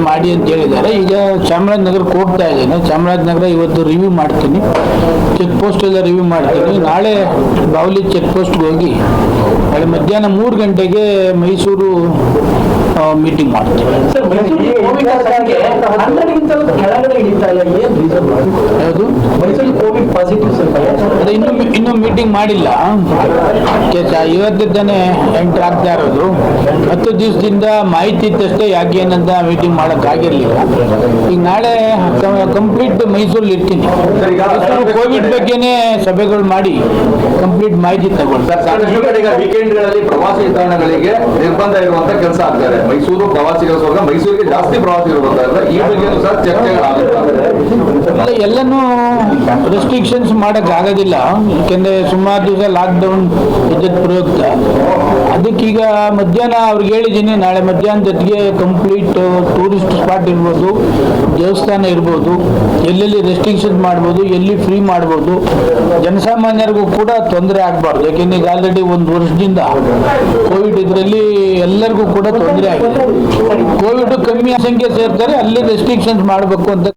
ಮಾಡಿ ಅಂತ ಹೇಳಿದ್ದಾರೆ. ಈಗ ಚಾಮರಾಜನಗರಕ್ಕೆ ಹೋಗ್ತಾ ಇದ್ದೇನೆ. ಚಾಮರಾಜನಗರ ಇವತ್ತು ರಿವ್ಯೂ ಮಾಡ್ತೀನಿ, ಚೆಕ್ ಪೋಸ್ಟ್ ಎಲ್ಲ ರಿವ್ಯೂ ಮಾಡ್ತೀನಿ. ನಾಳೆ ಬಾವಲಿ ಚೆಕ್ ಪೋಸ್ಟ್ಗೆ ಹೋಗಿ ನಾಳೆ ಮಧ್ಯಾಹ್ನ 3 ಗಂಟೆಗೆ ಮೈಸೂರು ಮೀಟಿಂಗ್ ಮಾಡ್ತೀನಿ. ಯಾವುದು ಇನ್ನೂ ಮೀಟಿಂಗ್ ಮಾಡಿಲ್ಲ. ಇವತ್ತೇ ತಾನೇ ಎಂಟರ್ ಆಗ್ತಾ ಇರೋದು. 10 ದಿವಸದಿಂದ ಮಾಹಿತಿ ಇತ್ತಷ್ಟೇ, ಯಾಕೆ ಏನಂತ ಮೀಟಿಂಗ್ ಮಾಡಕ್ ಆಗಿರ್ಲಿಲ್ಲ. ಈಗ ನಾಳೆ ಕಂಪ್ಲೀಟ್ ಮೈಸೂರಲ್ಲಿ ಇರ್ತೀನಿ. ಕೋವಿಡ್ ಬಗ್ಗೆನೇ ಸಭೆಗಳು ಮಾಡಿ ಕಂಪ್ಲೀಟ್ ಮಾಹಿತಿ ತಗೊಳ್ತಾರೆ. ಸಾಕಷ್ಟು ಕಡೆ ವೀಕೆಂಡ್ಗಳಲ್ಲಿ ಪ್ರವಾಸಿ ತಾಣಗಳಿಗೆ ನಿರ್ಬಂಧ ಇರುವಂತ ಕೆಲಸ ಆಗ್ತಾರೆ. ಮೈಸೂರು ಪ್ರವಾಸಿಗರ ಸ್ವರ್ಗ, ಮೈಸೂರಿಗೆ ಜಾಸ್ತಿ ಪ್ರವಾಸಿಗರು ಬರ್ತಾರೆ. ಈ ಬಗ್ಗೆ ಸಹ ಚರ್ಚೆಗಳಾಗುತ್ತವೆ. ಎಲ್ಲನೂ ರೆಸ್ಟ್ರಿಕ್ಷನ್ಸ್ ಮಾಡಕ್ ಆಗೋದಿಲ್ಲ, ಯಾಕೆಂದ್ರೆ ಸುಮಾರು ದಿವಸ ಲಾಕ್ಡೌನ್ ವಿದ್ಯುತ್ ಪ್ರಯುಕ್ತ. ಅದಕ್ಕೀಗ ಮಧ್ಯಾಹ್ನ ಅವ್ರಿಗೆ ಹೇಳಿದ್ದೀನಿ, ನಾಳೆ ಮಧ್ಯಾಹ್ನದೊತ್ತಿಗೆ ಕಂಪ್ಲೀಟ್ ಟೂರಿಸ್ಟ್ ಸ್ಪಾಟ್ ಇರ್ಬೋದು, ದೇವಸ್ಥಾನ ಇರ್ಬೋದು, ಎಲ್ಲೆಲ್ಲಿ ರೆಸ್ಟ್ರಿಕ್ಷನ್ ಮಾಡ್ಬೋದು, ಎಲ್ಲಿ ಫ್ರೀ ಮಾಡ್ಬೋದು, ಜನಸಾಮಾನ್ಯರಿಗೂ ಕೂಡ ತೊಂದರೆ ಆಗಬಾರ್ದು. ಯಾಕೆಂದ್ರೆ ಈಗ ಆಲ್ರೆಡಿ 1 ವರ್ಷದಿಂದ ಕೋವಿಡ್ ಇದರಲ್ಲಿ ಎಲ್ಲರಿಗೂ ಕೂಡ ತೊಂದರೆ ಆಗಿದೆ. ಕೋವಿಡ್ ಕಮ್ಮಿ ಸಂಖ್ಯೆ ಸೇರ್ತಾರೆ, ಅಲ್ಲಿ ರೆಸ್ಟ್ರಿಕ್ಷನ್ಸ್ ಮಾಡಬೇಕು ಅಂತ.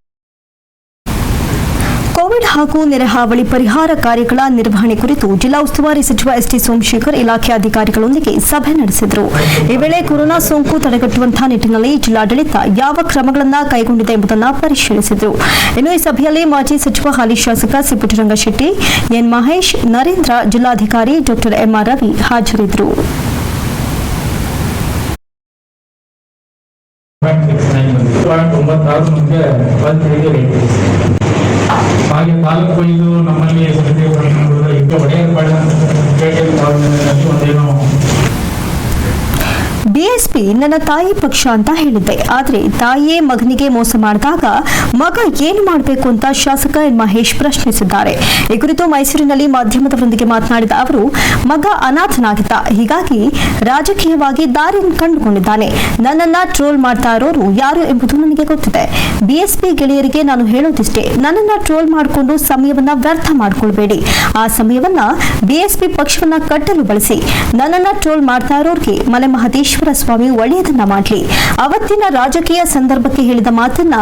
ಕೋವಿಡ್ ಹಾಗೂ ನೆರೆಹಾವಳಿ ಪರಿಹಾರ ಕಾರ್ಯಗಳ ನಿರ್ವಹಣೆ ಕುರಿತು ಜಿಲ್ಲಾ ಉಸ್ತುವಾರಿ ಸಚಿವ ಎಸ್ಟಿ ಸೋಮಶೇಖರ್ ಇಲಾಖೆ ಅಧಿಕಾರಿಗಳೊಂದಿಗೆ ಸಭೆ ನಡೆಸಿದರು. ಈ ವೇಳೆ ಕೊರೋನಾ ಸೋಂಕು ತಡೆಗಟ್ಟುವಂತಹ ನಿಟ್ಟಿನಲ್ಲಿ ಜಿಲ್ಲಾಡಳಿತ ಯಾವ ಕ್ರಮಗಳನ್ನು ಕೈಗೊಂಡಿದೆ ಎಂಬುದನ್ನು ಪರಿಶೀಲಿಸಿದರು. ಇನ್ನು ಈ ಸಭೆಯಲ್ಲಿ ಮಾಜಿ ಸಚಿವ ಹಾಲಿ ಶಾಸಕ ಸಿ ಪುಟ್ಟರಂಗಶೆಟ್ಟಿ, ಎನ್ ಮಹೇಶ್, ನರೇಂದ್ರ, ಜಿಲ್ಲಾಧಿಕಾರಿ ಡಾಕ್ಟರ್ ಎಂಆರ್ ರವಿ ಹಾಜರಿದ್ದರು. ಹಾಗೆ ತಾಲೂಕು ಇದು ನಮ್ಮಲ್ಲಿ ಒಡೆಯರ್ಪಾಡ ಒಂದೇನೋ ಬಿಎಸ್ಪಿ ನನ್ನ ತಾಯಿ ಪಕ್ಷ ಅಂತ ಹೇಳಿದ್ದೆ, ಆದ್ರೆ ತಾಯಿಯೇ ಮಗನಿಗೆ ಮೋಸ ಮಾಡಿದಾಗ ಮಗ ಏನು ಮಾಡಬೇಕು ಅಂತ ಶಾಸಕ ಎನ್ ಮಹೇಶ್ ಪ್ರಶ್ನಿಸಿದ್ದಾರೆ. ಈ ಕುರಿತು ಮೈಸೂರಿನಲ್ಲಿ ಮಾಧ್ಯಮದವರೊಂದಿಗೆ ಮಾತನಾಡಿದ ಅವರು, ಮಗ ಅನಾಥನಾಗಿದ್ದ, ಹೀಗಾಗಿ ರಾಜಕೀಯವಾಗಿ ದಾರಿ ಕಂಡುಕೊಂಡಿದ್ದಾನೆ. ನನ್ನನ್ನ ಟ್ರೋಲ್ ಮಾಡ್ತಾ ಇರೋರು ಯಾರು ಎಂಬುದು ನನಗೆ ಗೊತ್ತಿದೆ. ಬಿಎಸ್ಪಿ ಗೆಳೆಯರಿಗೆ ನಾನು ಹೇಳೋದಿಷ್ಟೇ, ನನ್ನನ್ನ ಟ್ರೋಲ್ ಮಾಡಿಕೊಂಡು ಸಮಯವನ್ನ ವ್ಯರ್ಥ ಮಾಡಿಕೊಳ್ಬೇಡಿ. ಆ ಸಮಯವನ್ನ ಬಿಎಸ್ಪಿ ಪಕ್ಷವನ್ನ ಕಟ್ಟಲು ಬಳಸಿ. ನನ್ನನ್ನ ಟ್ರೋಲ್ ಮಾಡ್ತಾ ಇರೋರಿಗೆ ಮಲೆ ಮಹದೇಶ್ವರ ಸ್ವಾಮಿ ಒಳ್ಳೆಯದನ್ನ ಮಾಡಲಿ. ಅವತ್ತಿನ ರಾಜಕೀಯ ಸಂದರ್ಭಕ್ಕೆ ಹೇಳಿದ ಮಾತನ್ನ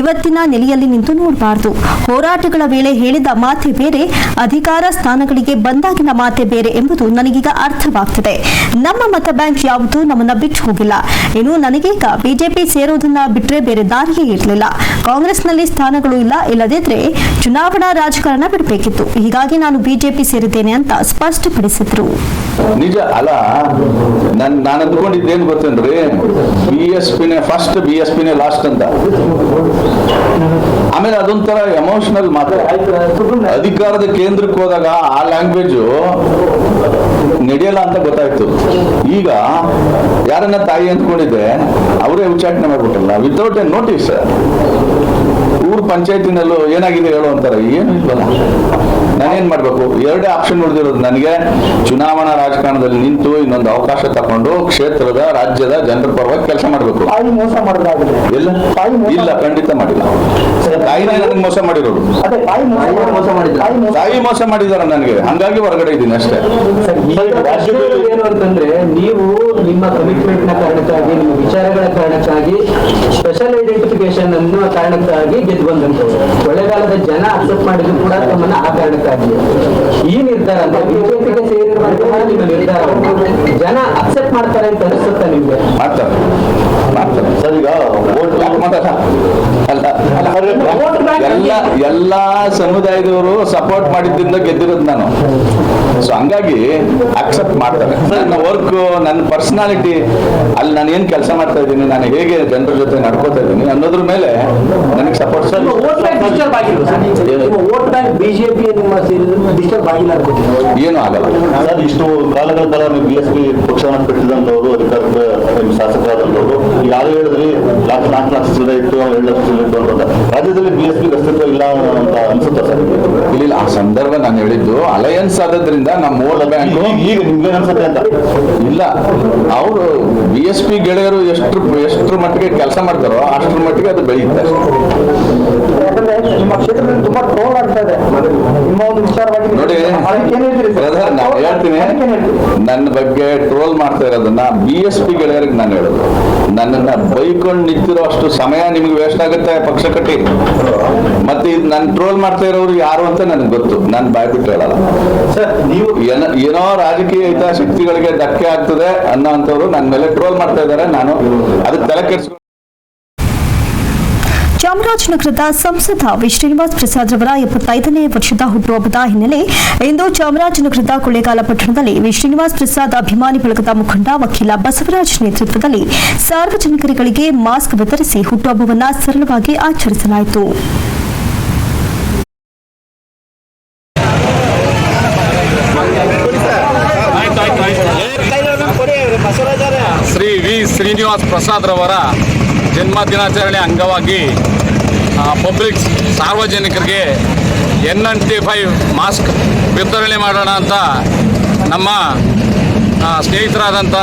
ಇವತ್ತಿನ ನೆಲೆಯಲ್ಲಿ ನಿಂತು ನೋಡಬಾರದು. ಹೋರಾಟಗಳ ವೇಳೆ ಹೇಳಿದ ಮಾತೆ ಬೇರೆ, ಅಧಿಕಾರ ಸ್ಥಾನಗಳಿಗೆ ಬಂದಾಗಿನ ಮಾತೆ ಬೇರೆ ಎಂಬುದು ನನಗೀಗ ಅರ್ಥವಾಗ್ತದೆ. ನಮ್ಮ ಮತ ಬ್ಯಾಂಕ್ ಯಾವುದು ನಮ್ಮನ್ನ ಬಿಟ್ಟು ಹೋಗಿಲ್ಲ. ಇನ್ನು ನನಗೀಗ ಬಿಜೆಪಿ ಸೇರೋದನ್ನ ಬಿಟ್ರೆ ಬೇರೆ ದಾರಿಯೇ ಇರಲಿಲ್ಲ. ಕಾಂಗ್ರೆಸ್ನಲ್ಲಿ ಸ್ಥಾನಗಳು ಇಲ್ಲ, ಇಲ್ಲದಿದ್ರೆ ಚುನಾವಣಾ ರಾಜಕಾರಣ ಬಿಡಬೇಕಿತ್ತು. ಹೀಗಾಗಿ ನಾನು ಬಿಜೆಪಿ ಸೇರಿದ್ದೇನೆ ಅಂತ ಸ್ಪಷ್ಟಪಡಿಸಿದ್ರು. ನಿಜ ಅಲ್ಲ, ನಾನು ಅಂದ್ಕೊಂಡಿದ್ದೇನು ಗೊತ್ತೇನ್ರಿ, ಬಿಎಸ್ಪಿನೇ ಫಸ್ಟ್, ಬಿಎಸ್ಪಿನೇ ಲಾಸ್ಟ್ ಅಂತ. ಆಮೇಲೆ ಅದೊಂಥರ ಎಮೋಷನಲ್ ಮಾತು. ಅಧಿಕಾರದ ಕೇಂದ್ರಕ್ಕೆ ಹೋದಾಗ ಆ ಲ್ಯಾಂಗ್ವೇಜು ನಡೆಯಲ್ಲ ಅಂತ ಗೊತ್ತಾಯ್ತು. ಈಗ ಯಾರನ್ನ ತಾಯಿ ಅಂದ್ಕೊಂಡಿದ್ದೆ ಅವರೇ ಉಚ್ಚಾಟನೆ ಮಾಡ್ಬಿಟ್ಟಲ್ಲ ವಿತೌಟ್ ಎ ನೋಟಿಸ್. ಊರು ಪಂಚಾಯತಿನಲ್ಲೂ ಏನಾಗಿದೆ ಹೇಳು ಅಂತಾರೆ, ಏನು ಇಲ್ವಲ್ಲ. ನಾನೇನ್ ಮಾಡ್ಬೇಕು? ಎರಡೇ ಆಪ್ಷನ್ ಉಳಿದಿರೋದು ನನಗೆ, ಚುನಾವಣಾ ರಾಜಕಾರಣದಲ್ಲಿ ನಿಂತು ಇನ್ನೊಂದು ಅವಕಾಶ ತಕೊಂಡು ಕ್ಷೇತ್ರದ ರಾಜ್ಯದ ಜನರ ಪರವಾಗಿ ಕೆಲಸ ಮಾಡ್ಬೇಕು. ಮೋಸ ಮಾಡೋದಾಗಿದೆ ಇಲ್ಲ ಇಲ್ಲ, ಖಂಡಿತ ಮಾಡಿಲ್ಲ. ತಾಯಿನೇ ನನಗೆ ಮೋಸ ಮಾಡಿರೋದು. ತಾಯಿ ಮೋಸ ಮಾಡಿದಾರ ನನಗೆ, ಹಂಗಾಗಿ ಹೊರಗಡೆ ಇದ್ದೀನಿ ಅಷ್ಟೇ. ಏನು ಅಂತಂದ್ರೆ, ನೀವು ನಿಮ್ಮ ಕಮಿಟ್ಮೆಂಟ್ ನ ಕಾರಣಕ್ಕಾಗಿ, ನಿಮ್ಮ ವಿಚಾರಗಳ ಕಾರಣಕ್ಕಾಗಿ, ಸ್ಪೆಷಲ್ ಐಡೆಂಟಿಫಿಕೇಶನ್ ಅನ್ನೋ ಕಾರಣಕ್ಕಾಗಿ ಗೆದ್ದು ಬಂದಂತವ್ರು. ಒಳ್ಳೆಗಾಲದ ಜನ ಅಕ್ಸೆಪ್ಟ್ ಮಾಡಿದ್ರು ಕೂಡ ತಮ್ಮನ್ನ ಆ ಕಾರಣಕ್ಕಾಗಿ. ಈ ನಿರ್ಧಾರ ಅಂತ ಬಿಜೆಪಿಗೆ ಸೇರಿರುವಂತಹ ನಿಮ್ಮ ನಿರ್ಧಾರ ಜನ ಅಕ್ಸೆಪ್ಟ್ ಮಾಡ್ತಾರೆ ಅಂತ ಅನಿಸುತ್ತಾ ನಿಮ್ಗೆ? ಮಾಡ್ತಾರೆ ಸರ್. ಈಗ ಎಲ್ಲ ಸಮುದಾಯದವರು ಸಪೋರ್ಟ್ ಮಾಡಿದ್ರಿಂದ ಗೆದ್ದಿರೋದು ನಾನು. ಸೊ ಹಂಗಾಗಿ ಅಕ್ಸೆಪ್ಟ್ ಮಾಡ್ತಾರೆ. ನನ್ನ ವರ್ಕ್, ನನ್ನ ಪರ್ಸನಾಲಿಟಿ, ಅಲ್ಲಿ ನಾನು ಏನ್ ಕೆಲಸ ಮಾಡ್ತಾ ಇದ್ದೀನಿ, ನಾನು ಹೇಗೆ ಜನರ ಜೊತೆ ನಡ್ಕೋತಾ ಇದ್ದೀನಿ ಅನ್ನೋದ್ರ ಮೇಲೆ ನನಗೆ ಸಪೋರ್ಟ್. ಸರ್ ಬಿಜೆಪಿ ಏನು ಆಗಲ್ಲ ಸರ್. ಇಷ್ಟು ಕಾಲಗಳ ಕಾಲ ನೀವು ಬಿಎಸ್ಪಿ ಪಕ್ಷವನ್ನು ಕಟ್ಟಿದಂತವರು, ಅಧಿಕಾರದ ಶಾಸಕರಾದಂತವರು ಯಾರು ಹೇಳಿದ್ರಿ 4 ಲಕ್ಷ ಚಿಲ್ಲರೆ ಇಟ್ಟು 2 ಲಕ್ಷ ಚಿಲ್ಲರೆ ಇಟ್ಟು ಅಂತ. ರಾಜ್ಯದಲ್ಲಿ ಬಿಎಸ್ಪಿ ಅಸ್ತಿತ್ವ ಇಲ್ಲ ಅಂತ ಅನ್ಸುತ್ತಾ ಸರ್? ಇಲ್ಲ, ಆ ಸಂದರ್ಭ ನಾನು ಹೇಳಿದ್ದು ಅಲಯನ್ಸ್ ಆದ್ರಿಂದ ನಮ್ಮ ವೋಟ್ ಬ್ಯಾಂಕ್. ಈಗ ನಿಮ್ಗೆ ಅನ್ಸುತ್ತೆ ಅಂತ ಇಲ್ಲ, ಅವರು ಬಿಎಸ್ಪಿ ಗೆಳೆಯರು ಎಷ್ಟ್ರ ಮಟ್ಟಿಗೆ ಕೆಲಸ ಮಾಡ್ತಾರೋ ಅಷ್ಟ್ರ ಮಟ್ಟಿಗೆ ಅದು ಬೆಳೆಯುತ್ತೆ. ಯಾಕಂದ್ರೆ ನಿಮ್ಮ ಕ್ಷೇತ್ರದಲ್ಲಿ ತುಂಬಾ ಟ್ರೋಲ್ ಆಗ್ತಾ ಇದೆ ನಿಮ್ಮ ಒಂದು ವಿಚಾರವಾಗಿ. ನೋಡಿ ಬ್ರದರ್, ನಾನು ಹೇಳ್ತೀನಿ, ನನ್ನ ಬಗ್ಗೆ ಟ್ರೋಲ್ ಮಾಡ್ತಾ ಇರೋದನ್ನ ಬಿಎಸ್ಪಿ ಗೆಳೆಯರಿಗೆ ನಾನು ಹೇಳೋದು, ನನ್ನನ್ನ ಬೈಕೊಂಡು ನಿಂತಿರೋ ಅಷ್ಟು ಸಮಯ ನಿಮ್ಗೆ ವೇಸ್ಟ್ ಆಗುತ್ತೆ ಪಕ್ಷ ಕಟ್ಟಿ. ಮತ್ತೆ ಇದು ನನ್ನ ಟ್ರೋಲ್ ಮಾಡ್ತಾ ಇರೋರು ಯಾರು ಅಂತ ನನಗೆ ಗೊತ್ತು, ನಾನು ಬಾಯ್ಬಿಟ್ಟು ಹೇಳಲ್ಲ. ಸರ್, ನೀವು ಏನೋ ರಾಜಕೀಯ ಹಿತಾಸಕ್ತಿಗಳಿಗೆ ಧಕ್ಕೆ ಆಗ್ತದೆ ಅನ್ನೋಂಥವ್ರು ನನ್ನ ಮೇಲೆ ಟ್ರೋಲ್ ಮಾಡ್ತಾ ಇದ್ದಾರೆ. ನಾನು ಅದಕ್ಕೆ ತಲೆ ಕೆಡಿಸ್ಕೊಂಡು. ಚಾಮರಾಜನಗರದ ಸಂಸದ ವಿ ಶ್ರೀನಿವಾಸ್ ಪ್ರಸಾದ್ ರವರ 75ನೇ ವರ್ಷದ ಹುಟ್ಟುಹಬ್ಬದ ಹಿನ್ನೆಲೆ ಇಂದು ಚಾಮರಾಜನಗರದ ಕೊಳ್ಳೇಗಾಲ ಪಟ್ಟಣದಲ್ಲಿ ವಿ ಶ್ರೀನಿವಾಸ್ ಪ್ರಸಾದ್ ಅಭಿಮಾನಿ ಬಳಗದ ಮುಖಂಡ ವಕೀಲ ಬಸವರಾಜ್ ನೇತೃತ್ವದಲ್ಲಿ ಸಾರ್ವಜನಿಕರಿಗೆ ಮಾಸ್ಕ್ ವಿತರಿಸಿ ಹುಟ್ಟುಹಬ್ಬವನ್ನು ಸರಳವಾಗಿ ಆಚರಿಸಲಾಯಿತು. ಶ್ರೀ ವಿ ಶ್ರೀನಿವಾಸ್ ಪ್ರಸಾದ್ ರವರ ಜನ್ಮ ದಿನಾಚರಣೆ ಅಂಗವಾಗಿ ಪಬ್ಲಿಕ್ ಸಾರ್ವಜನಿಕರಿಗೆ N95 ಮಾಸ್ಕ್ ವಿತರಣೆ ಮಾಡೋಣ ಅಂತ ನಮ್ಮ ಸ್ನೇಹಿತರಾದಂಥ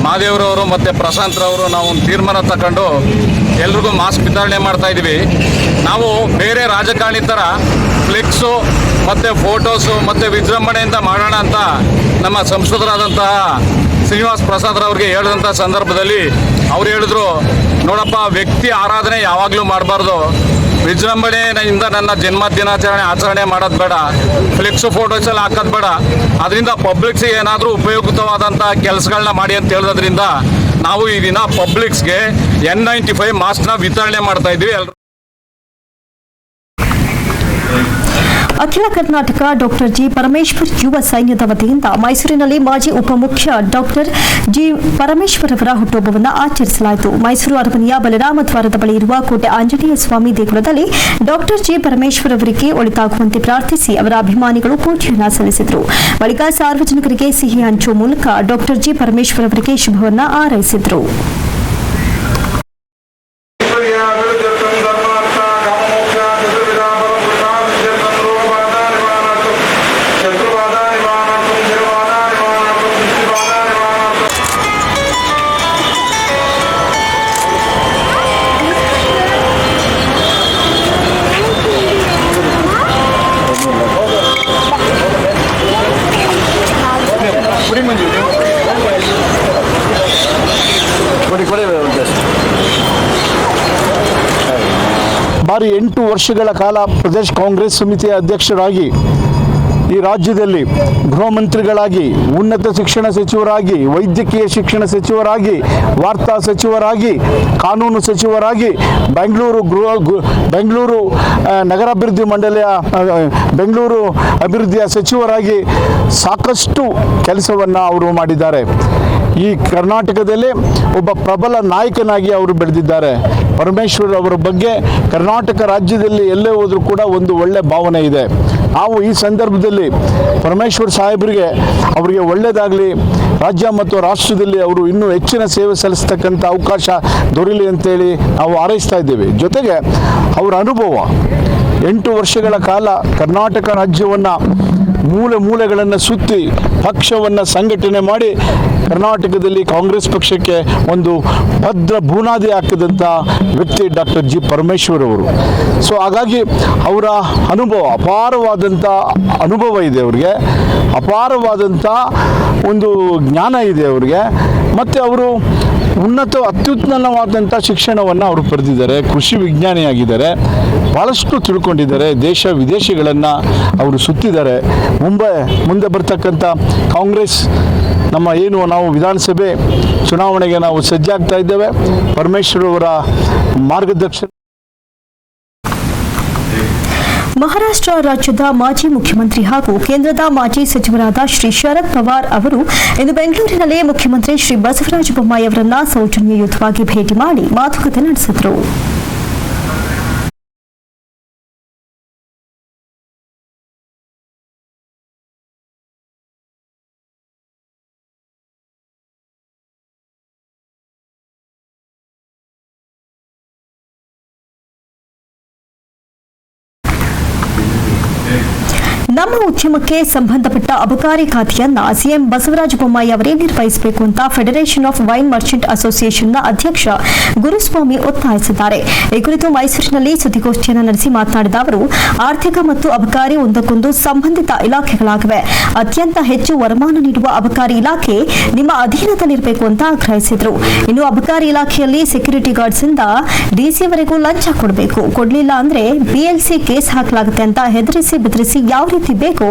ಮಹಾದೇವ್ರವರು ಮತ್ತು ಪ್ರಶಾಂತ್ರವರು ನಾವು ಒಂದು ತೀರ್ಮಾನ ತಗೊಂಡು ಎಲ್ರಿಗೂ ಮಾಸ್ಕ್ ವಿತರಣೆ ಮಾಡ್ತಾ ಇದ್ದೀವಿ. ನಾವು ಬೇರೆ ರಾಜಕಾರಣಿ ಥರ ಫ್ಲೆಕ್ಸು ಮತ್ತು ಫೋಟೋಸು ಮತ್ತು ವಿಜೃಂಭಣೆಯಿಂದ ಮಾಡೋಣ ಅಂತ ನಮ್ಮ ಸಂಸದರಾದಂತಹ ಶ್ರೀನಿವಾಸ್ ಪ್ರಸಾದ್ ಅವ್ರಿಗೆ ಹೇಳಿದಂಥ ಸಂದರ್ಭದಲ್ಲಿ ಅವ್ರು ಹೇಳಿದ್ರು, ನೋಡಪ್ಪ, ವ್ಯಕ್ತಿ ಆರಾಧನೆ ಯಾವಾಗಲೂ ಮಾಡಬಾರ್ದು, ವಿಜೃಂಭಣೆಯಿಂದ ನನ್ನ ಜನ್ಮ ದಿನಾಚರಣೆ ಆಚರಣೆ ಮಾಡೋದು ಬೇಡ, ಫ್ಲೆಕ್ಸು ಫೋಟೋಸ್ ಎಲ್ಲ ಹಾಕೋದು ಬೇಡ, ಅದರಿಂದ ಪಬ್ಲಿಕ್ಸ್ಗೆ ಏನಾದರೂ ಉಪಯುಕ್ತವಾದಂಥ ಕೆಲಸಗಳನ್ನ ಮಾಡಿ ಅಂತ ಹೇಳೋದ್ರಿಂದ ನಾವು ಈ ದಿನ ಪಬ್ಲಿಕ್ಸ್ಗೆ N95 ಮಾಸ್ಕ್ನ ವಿತರಣೆ ಮಾಡ್ತಾ ಇದ್ವಿ. ಅಖಿಲ ಕರ್ನಾಟಕ ಡಾಕ್ಟರ್ ಜಿ ಪರಮೇಶ್ವರ್ ಯುವ ಸೈನ್ಯದ ವತಿಯಿಂದ ಮೈಸೂರಿನಲ್ಲಿ ಮಾಜಿ ಉಪಮುಖ್ಯ ಡಾಕ್ಟರ್ ಜಿ ಪರಮೇಶ್ವರ್ ಅವರ ಹುಟ್ಟುಹಬ್ಬವನ್ನು ಆಚರಿಸಲಾಯಿತು. ಮೈಸೂರು ಅರಮನೆಯ ಬಲರಾಮ ದ್ವಾರದ ಬಳಿ ಇರುವ ಕೋಟೆ ಆಂಜನೇಯ ಸ್ವಾಮಿ ದೇಗುಲದಲ್ಲಿ ಡಾಕ್ಟರ್ ಜಿ ಪರಮೇಶ್ವರ್ ಅವರಿಗೆ ಒಳಿತಾಗುವಂತೆ ಪ್ರಾರ್ಥಿಸಿ ಅವರ ಅಭಿಮಾನಿಗಳು ಪೂಜೆಯನ್ನ ಸಲ್ಲಿಸಿದರು. ಬಳಿಕ ಸಾರ್ವಜನಿಕರಿಗೆ ಸಿಹಿ ಹಂಚುವ ಮೂಲಕ ಡಾಕ್ಟರ್ ಜಿ ಪರಮೇಶ್ವರ್ ಅವರಿಗೆ ಶುಭವನ್ನ ಹಾರೈಸಿದರು. ಬಾರಿ 8 ವರ್ಷಗಳ ಕಾಲ ಪ್ರದೇಶ ಕಾಂಗ್ರೆಸ್ ಸಮಿತಿಯ ಅಧ್ಯಕ್ಷರಾಗಿ ಈ ರಾಜ್ಯದಲ್ಲಿ ಗೃಹ ಮಂತ್ರಿಗಳಾಗಿ, ಉನ್ನತ ಶಿಕ್ಷಣ ಸಚಿವರಾಗಿ, ವೈದ್ಯಕೀಯ ಶಿಕ್ಷಣ ಸಚಿವರಾಗಿ, ವಾರ್ತಾ ಸಚಿವರಾಗಿ, ಕಾನೂನು ಸಚಿವರಾಗಿ, ಬೆಂಗಳೂರು ನಗರಾಭಿವೃದ್ಧಿ ಮಂಡಳಿಯ ಬೆಂಗಳೂರು ಅಭಿವೃದ್ಧಿಯ ಸಚಿವರಾಗಿ ಸಾಕಷ್ಟು ಕೆಲಸವನ್ನು ಅವರು ಮಾಡಿದ್ದಾರೆ. ಈ ಕರ್ನಾಟಕದಲ್ಲೇ ಒಬ್ಬ ಪ್ರಬಲ ನಾಯಕನಾಗಿ ಅವರು ಬೆಳೆದಿದ್ದಾರೆ. ಪರಮೇಶ್ವರ್ ಅವರ ಬಗ್ಗೆ ಕರ್ನಾಟಕ ರಾಜ್ಯದಲ್ಲಿ ಎಲ್ಲೇ ಹೋದರೂ ಕೂಡ ಒಂದು ಒಳ್ಳೆ ಭಾವನೆ ಇದೆ. ನಾವು ಈ ಸಂದರ್ಭದಲ್ಲಿ ಪರಮೇಶ್ವರ್ ಸಾಹೇಬರಿಗೆ ಅವರಿಗೆ ಒಳ್ಳೆಯದಾಗಲಿ, ರಾಜ್ಯ ಮತ್ತು ರಾಷ್ಟ್ರದಲ್ಲಿ ಅವರು ಇನ್ನೂ ಹೆಚ್ಚಿನ ಸೇವೆ ಸಲ್ಲಿಸ್ತಕ್ಕಂಥ ಅವಕಾಶ ದೊರೆಯಲಿ ಅಂತೇಳಿ ನಾವು ಹಾರೈಸ್ತಾ ಇದ್ದೇವೆ. ಜೊತೆಗೆ ಅವರ ಅನುಭವ 8 ವರ್ಷಗಳ ಕಾಲ ಕರ್ನಾಟಕ ರಾಜ್ಯವನ್ನು ಮೂಲೆಗಳನ್ನು ಸುತ್ತಿ ಪಕ್ಷವನ್ನು ಸಂಘಟನೆ ಮಾಡಿ ಕರ್ನಾಟಕದಲ್ಲಿ ಕಾಂಗ್ರೆಸ್ ಪಕ್ಷಕ್ಕೆ ಒಂದು ಭದ್ರ ಬುನಾದಿ ಹಾಕಿದಂಥ ವ್ಯಕ್ತಿ ಡಾಕ್ಟರ್ ಜಿ ಪರಮೇಶ್ವರ್ ಅವರು. ಸೊ ಹಾಗಾಗಿ ಅವರ ಅನುಭವ ಅಪಾರವಾದಂಥ ಅನುಭವ ಇದೆ ಅವರಿಗೆ, ಅಪಾರವಾದಂಥ ಒಂದು ಜ್ಞಾನ ಇದೆ ಅವರಿಗೆ. ಮತ್ತು ಅವರು ಅತ್ಯುನ್ನತವಾದಂಥ ಶಿಕ್ಷಣವನ್ನು ಅವರು ಪಡೆದಿದ್ದಾರೆ, ಕೃಷಿ ವಿಜ್ಞಾನಿಯಾಗಿದ್ದಾರೆ, ಭಾಳಷ್ಟು ತಿಳ್ಕೊಂಡಿದ್ದಾರೆ, ದೇಶ ವಿದೇಶಗಳನ್ನು ಅವರು ಸುತ್ತಿದ್ದಾರೆ. ಮುಂದೆ ಬರ್ತಕ್ಕಂಥ ಕಾಂಗ್ರೆಸ್ ನಾವು ವಿಧಾನಸಭೆ ಚುನಾವಣೆಗೆ ನಾವು ಸಜ್ಜಾಗ್ತಾ ಇದ್ದೇವೆ. ಪರಮೇಶ್ವರ್ ಅವರ ಮಾರ್ಗದರ್ಶನ. ಮಹಾರಾಷ್ಟ್ರ ರಾಜ್ಯದ ಮಾಜಿ ಮುಖ್ಯಮಂತ್ರಿ ಹಾಗೂ ಕೇಂದ್ರದ ಮಾಜಿ ಸಚಿವರಾದ ಶ್ರೀ ಶರದ್ ಪವಾರ್ ಅವರು ಇಂದು ಬೆಂಗಳೂರಿನಲ್ಲಿ ಮುಖ್ಯಮಂತ್ರಿ ಶ್ರೀ ಬಸವರಾಜ ಬೊಮ್ಮಾಯಿ ಅವರನ್ನ ಸೌಜನ್ಯಯುತವಾಗಿ ಭೇಟಿ ಮಾಡಿ ಮಾತುಕತೆ ನಡೆಸಿದರು. ನಮ್ಮ ಉದ್ಯಮಕ್ಕೆ ಸಂಬಂಧಪಟ್ಟ ಅಬಕಾರಿ ಖಾತೆಯನ್ನ ಸಿಎಂ ಬಸವರಾಜ ಬೊಮ್ಮಾಯಿ ಅವರೇ ನಿರ್ವಹಿಸಬೇಕು ಅಂತ ಫೆಡರೇಷನ್ ಆಫ್ ವೈನ್ ಮರ್ಚೆಂಟ್ ಅಸೋಸಿಯೇಷನ್ನ ಅಧ್ಯಕ್ಷ ಗುರುಸ್ವಾಮಿ ಒತ್ತಾಯಿಸಿದ್ದಾರೆ. ಈ ಕುರಿತು ಮೈಸೂರಿನಲ್ಲಿ ಸುದ್ದಿಗೋಷ್ಠಿಯನ್ನು ನಡೆಸಿ ಮಾತನಾಡಿದ ಅವರು, ಆರ್ಥಿಕ ಮತ್ತು ಅಬಕಾರಿ ಒಂದಕ್ಕೊಂದು ಸಂಬಂಧಿತ ಇಲಾಖೆಗಳಾಗಿವೆ. ಅತ್ಯಂತ ಹೆಚ್ಚು ವರಮಾನ ನೀಡುವ ಅಬಕಾರಿ ಇಲಾಖೆ ನಿಮ್ಮ ಅಧೀನದಲ್ಲಿರಬೇಕು ಅಂತ ಆಗ್ರಹಿಸಿದರು. ಇನ್ನು ಅಬಕಾರಿ ಇಲಾಖೆಯಲ್ಲಿ ಸೆಕ್ಯೂರಿಟಿ ಗಾರ್ಡ್ಸ್ ಇಂದ ಡಿಸಿವರೆಗೂ ಲಂಚ ಕೊಡಬೇಕು, ಕೊಡಲಿಲ್ಲ ಅಂದ್ರೆ ಬಿಎಲ್ಸಿ ಕೇಸ್ ಹಾಕಲಾಗುತ್ತೆ ಅಂತ ಹೆದರಿಸಿ ಬೆದರಿಸಿ ಯಾವ ರೀತಿ ಬೇಕೋ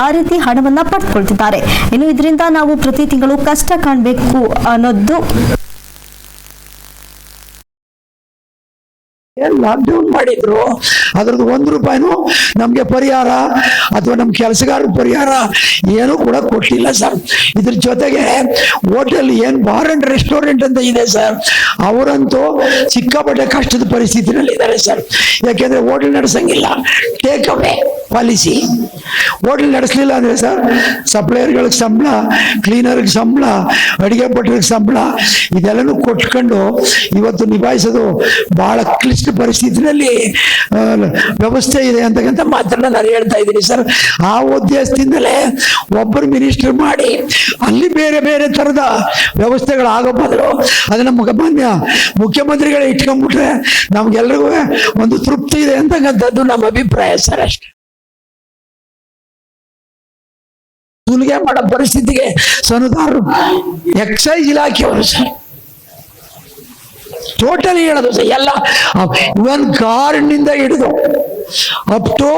ಆ ರೀತಿ ಹಣವನ್ನ ಪಡೆದುಕೊಳ್ತಿದ್ದಾರೆ. ಇನ್ನು ಇದರಿಂದ ನಾವು ಪ್ರತಿ ತಿಂಗಳು ಕಷ್ಟ ಕಾಣಬೇಕು ಅನ್ನೋದು. ಲಾಕ್ಡೌನ್ ಮಾಡಿದ್ರು, ಅದ್ರದ್ದು ₹1 ನಮ್ಗೆ ಪರಿಹಾರ ಅಥವಾ ನಮ್ ಕೆಲಸಗಾರ ಪರಿಹಾರ ಏನು ಕೂಡ ಕೊಟ್ಟಿಲ್ಲ ಸರ್. ಇದ್ರ ಜೊತೆಗೆ ಹೋಟೆಲ್ ಬಾರ್ ಅಂಡ್ ರೆಸ್ಟೋರೆಂಟ್ ಅಂತ ಇದೆ ಸರ್, ಅವರಂತೂ ಸಿಕ್ಕಾಪಟ್ಟೆ ಕಷ್ಟದ ಪರಿಸ್ಥಿತಿನಲ್ಲಿ ಇದ್ದಾರೆ ಸರ್. ಯಾಕೆಂದ್ರೆ ಹೋಟೆಲ್ ನಡೆಸಂಗಿಲ್ಲ, ಟೇಕ್ ಅವೇ ಪಾಲಿಸಿ. ಹೋಟೆಲ್ ನಡೆಸಲಿಲ್ಲ ಅಂದ್ರೆ ಸರ್ ಸಪ್ಲೈಯರ್ಗಳಿಗೆ ಸಂಬಳ, ಕ್ಲೀನರ್ಗೆ ಸಂಬಳ, ಅಡಿಗೆ ಭಟ್ರಿಗೆ ಸಂಬಳ ಇದೆಲ್ಲನೂ ಕೊಟ್ಕೊಂಡು ಇವತ್ತು ನಿಭಾಯಿಸೋದು ಬಹಳ ಕ್ಲಿಷ್ಟ ಪರಿಸ್ಥಿತಿನಲ್ಲಿ ವ್ಯವಸ್ಥೆ ಇದೆ ಅಂತಕ್ಕಂಥ ಮಾತನ್ನ ನಾನು ಹೇಳ್ತಾ ಇದ್ದೀನಿ ಸರ್. ಆ ಉದ್ದೇಶದಿಂದಲೇ ಒಬ್ಬರು ಮಿನಿಸ್ಟರ್ ಮಾಡಿ ಅಲ್ಲಿ ಬೇರೆ ಬೇರೆ ತರದ ವ್ಯವಸ್ಥೆಗಳಾಗೋ ಬದಲು ಅದನ್ನ ಮಾನ್ಯ ಮುಖ್ಯಮಂತ್ರಿಗಳೇ ಇಟ್ಕೊಂಡ್ಬಿಟ್ರೆ ನಮ್ಗೆಲ್ರಿಗೂ ಒಂದು ತೃಪ್ತಿ ಇದೆ ಅಂತಕ್ಕಂಥದ್ದು ನಮ್ಮ ಅಭಿಪ್ರಾಯ ಸರ್. ಅಷ್ಟೇ ಸುಲಿಗೆ ಮಾಡೋ ಪರಿಸ್ಥಿತಿಗೆ ಸನುದಾರರು ಎಕ್ಸೈಸ್ ಇಲಾಖೆಯವರು ಸರ್ ಟೋಟಲಿ ಹೇಳೋದು ಸರ್. ಎಲ್ಲ ಇವನ್ ಕಾರ್ಡ್ನಿಂದ ಹಿಡಿದು ಅಪ್ ಟು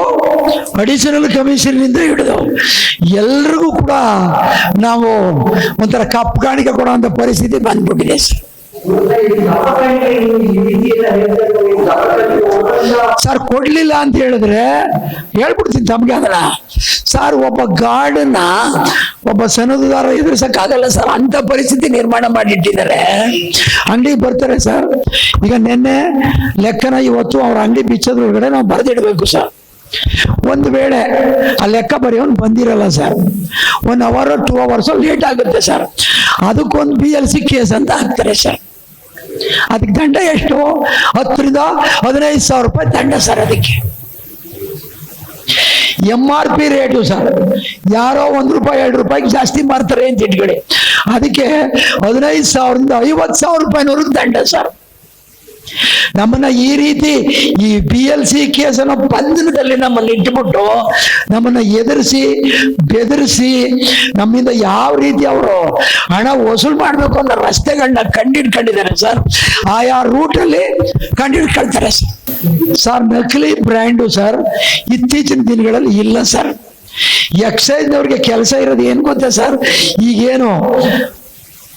ಅಡಿಷನಲ್ ಕಮಿಷನ್ನಿಂದ ಹಿಡಿದು ಎಲ್ರಿಗೂ ಕೂಡ ನಾವು ಒಂಥರ ಕಪ್ಪು ಕಾಣಿಕೆ ಕೊಡುವಂತ ಪರಿಸ್ಥಿತಿ ಬಂದ್ಬಿಟ್ಟಿದೆ ಸರ್. ಸರ್ ಕೊಡ್ಲಿಲ್ಲ ಅಂತ ಹೇಳಿದ್ರೆ ಹೇಳ್ಬಿಡ್ತೀನಿ ತಮ್ಗೆ ಅದನ್ನ. ಸರ್ ಒಬ್ಬ ಗಾರ್ಡನ್ನ ಒಬ್ಬ ಸನದುದಾರ ಎದುರಿಸಕ್ಕಾಗಲ್ಲ ಸರ್, ಅಂತ ಪರಿಸ್ಥಿತಿ ನಿರ್ಮಾಣ ಮಾಡಿಟ್ಟಿದ್ದಾರೆ. ಅಂಗಡಿಗೆ ಬರ್ತಾರೆ ಸರ್, ಈಗ ನಿನ್ನೆ ಲೆಕ್ಕನ ಇವತ್ತು ಅವ್ರ ಅಂಗಡಿ ಬಿಚ್ಚೋದ್ರೊಳಗಡೆ ನಾವು ಬರೆದಿಡ್ಬೇಕು ಸರ್. ಒಂದು ವೇಳೆ ಆ ಲೆಕ್ಕ ಬರೆಯೋನು ಬಂದಿರಲ್ಲ ಸರ್, 1 hour 2 hours ಲೇಟ್ ಆಗುತ್ತೆ ಸರ್, ಅದಕ್ಕೊಂದು BLC ಕೇಸ್ ಅಂತ ಹಾಕ್ತಾರೆ ಸರ್. ಅದಕ್ಕೆ ದಂಡ ಎಷ್ಟು? 10,000 ರಿಂದ 15,000 ರೂಪಾಯಿ ದಂಡ ಸರ್. ಅದಕ್ಕೆ MRP ರೇಟು ಸರ್, ಯಾರೋ 1 ರೂಪಾಯಿ 2 ರೂಪಾಯಿಗೆ ಜಾಸ್ತಿ ಮಾರ್ತಾರೆ ಅಂತ ಇಟ್ಕೊಳ್ಳಿ, ಅದಕ್ಕೆ 15,000 ರಿಂದ 50,000 ರೂಪಾಯಿನವರೆಗೂ ದಂಡ ಸರ್. ನಮ್ಮನ್ನ ಈ ರೀತಿ ಈ BLC ಕೇಸನ್ನು ಬಂಧನದಲ್ಲಿ ನಮ್ಮನ್ನು ಇಟ್ಟುಬಿಟ್ಟು ನಮ್ಮನ್ನ ಎದುರಿಸಿ ಬೆದರಿಸಿ ನಮ್ಮಿಂದ ಯಾವ ರೀತಿ ಅವರು ಹಣ ವಸೂಲು ಮಾಡ್ಬೇಕು ಅನ್ನೋ ರಸ್ತೆಗಳನ್ನ ಕಂಡಿಡ್ಕೊಂಡಿದ್ದಾರೆ ಸರ್. ಆಯಾ ರೂಟಲ್ಲಿ ಕಂಡಿಡ್ಕೊಳ್ತಾರೆ ಸರ್. ಸರ್ ನಕಲಿ ಬ್ರ್ಯಾಂಡು ಸರ್ ಇತ್ತೀಚಿನ ದಿನಗಳಲ್ಲಿ ಇಲ್ಲ ಸರ್. ಎಕ್ಸೈಜ್ನವ್ರಿಗೆ ಕೆಲಸ ಇರೋದು ಏನ್ ಗೊತ್ತಾ ಸರ್, ಈಗೇನು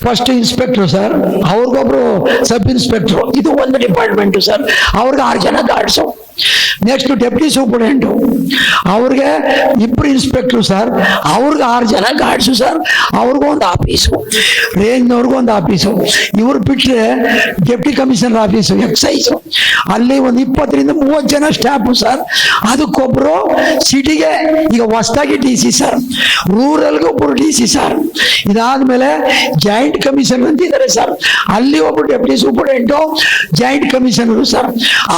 ಫಸ್ಟ್ ಇನ್ಸ್ಪೆಕ್ಟರ್ ಸರ್, ಅವ್ರಿಗೊಬ್ರು ಸಬ್ ಇನ್ಸ್ಪೆಕ್ಟರ್, ಇದು ಒಂದು ಡಿಪಾರ್ಟ್ಮೆಂಟ್ ಸರ್, ಅವ್ರಿಗೆ 6 ಜನ ಗಾರ್ಡ್ಸು. ನೆಕ್ಸ್ಟ್ ಡೆಪ್ಯೂಟಿ ಸೂಪರಿಂಟೆಂಡೆಂಟು, ಅವ್ರಿಗೆ 2 ಇನ್ಸ್ಪೆಕ್ಟರ್ ಸರ್, ಅವ್ರಿಗೆ 6 ಜನ ಗಾರ್ಡ್ಸು ಸರ್, ಅವ್ರಿಗೊಂದು ಆಫೀಸು, ರೇಂಜ್ನವ್ರಿಗೊಂದು ಆಫೀಸು. ಇವ್ರು ಬಿಟ್ರೆ ಡೆಪ್ಟಿ ಕಮಿಷನರ್ ಆಫೀಸು ಎಕ್ಸೈಸು, ಅಲ್ಲಿ ಒಂದು 20 ರಿಂದ 30 ಜನ ಸ್ಟಾಫು ಸರ್. ಅದಕ್ಕೊಬ್ರು ಸಿಟಿಗೆ ಈಗ ಹೊಸದಾಗಿ DC ಸರ್, ರೂರಲ್ಗೆ ಒಬ್ಬರು DC ಸರ್. ಇದಾದ್ಮೇಲೆ ಜಾಯಿಂಟ್ ಕಮಿಷನರ್ ಅಂತ ಇದ್ದಾರೆ ಸರ್, ಅಲ್ಲಿ ಒಬ್ರು ಡೆಪ್ಟಿ ಸೂಪರಿಂಟೆಂಡೆಂಟು ಜಾಯಿಂಟ್ ಕಮಿಷನರು ಸರ್,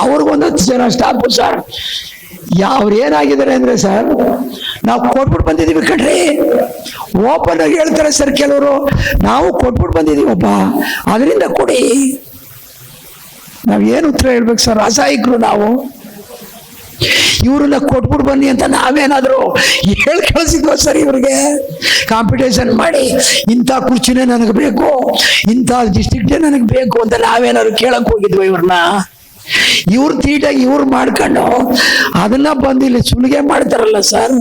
ಅವ್ರಿಗೊಂದು 10 ಜನ ಸ್ಟಾಫು ಸರ್. ಯಾವ್ರು ಏನಾಗಿದ್ದಾರೆ ಅಂದ್ರೆ ಸರ್, ನಾವು ಕೊಟ್ಬಿಟ್ಟು ಬಂದಿದೀವಿ ಕಣ್ರಿ, ಓಪನ್ ಆಗಿ ಹೇಳ್ತಾರೆ ಸರ್ ಕೆಲವರು, ನಾವು ಕೊಟ್ಬಿಟ್ಟು ಬಂದಿದೀವಪ್ಪ ಅದರಿಂದ ಕೊಡಿ. ನಾವ್ ಏನು ಉತ್ತರ ಹೇಳ್ಬೇಕು ಸರ್? ಅಸಹಾಯಕರು ನಾವು. ಇವ್ರನ್ನ ಕೊಟ್ಬಿಟ್ಟು ಬನ್ನಿ ಅಂತ ನಾವೇನಾದ್ರು ಹೇಳಿ ಕಳಿಸಿದ್ವ ಸರ್? ಇವ್ರಿಗೆ ಕಾಂಪಿಟೇಷನ್ ಮಾಡಿ ಇಂಥ ಕುರ್ಚಿನೇ ನನಗೆ ಬೇಕು, ಇಂಥ ಡಿಸ್ಟ್ರಿಕ್ಟೇ ನನಗೆ ಬೇಕು ಅಂತ ನಾವೇನಾದ್ರು ಕೇಳಕ್ ಹೋಗಿದ್ವ ಇವ್ರನ್ನ? ಇವ್ರ ತೀಟಾಗಿ ಇವ್ರು ಮಾಡ್ಕೊಂಡು ಅದನ್ನ ಬಂದು ಇಲ್ಲಿ ಸುಲಿಗೆ ಮಾಡ್ತಾರಲ್ಲ ಸರ್,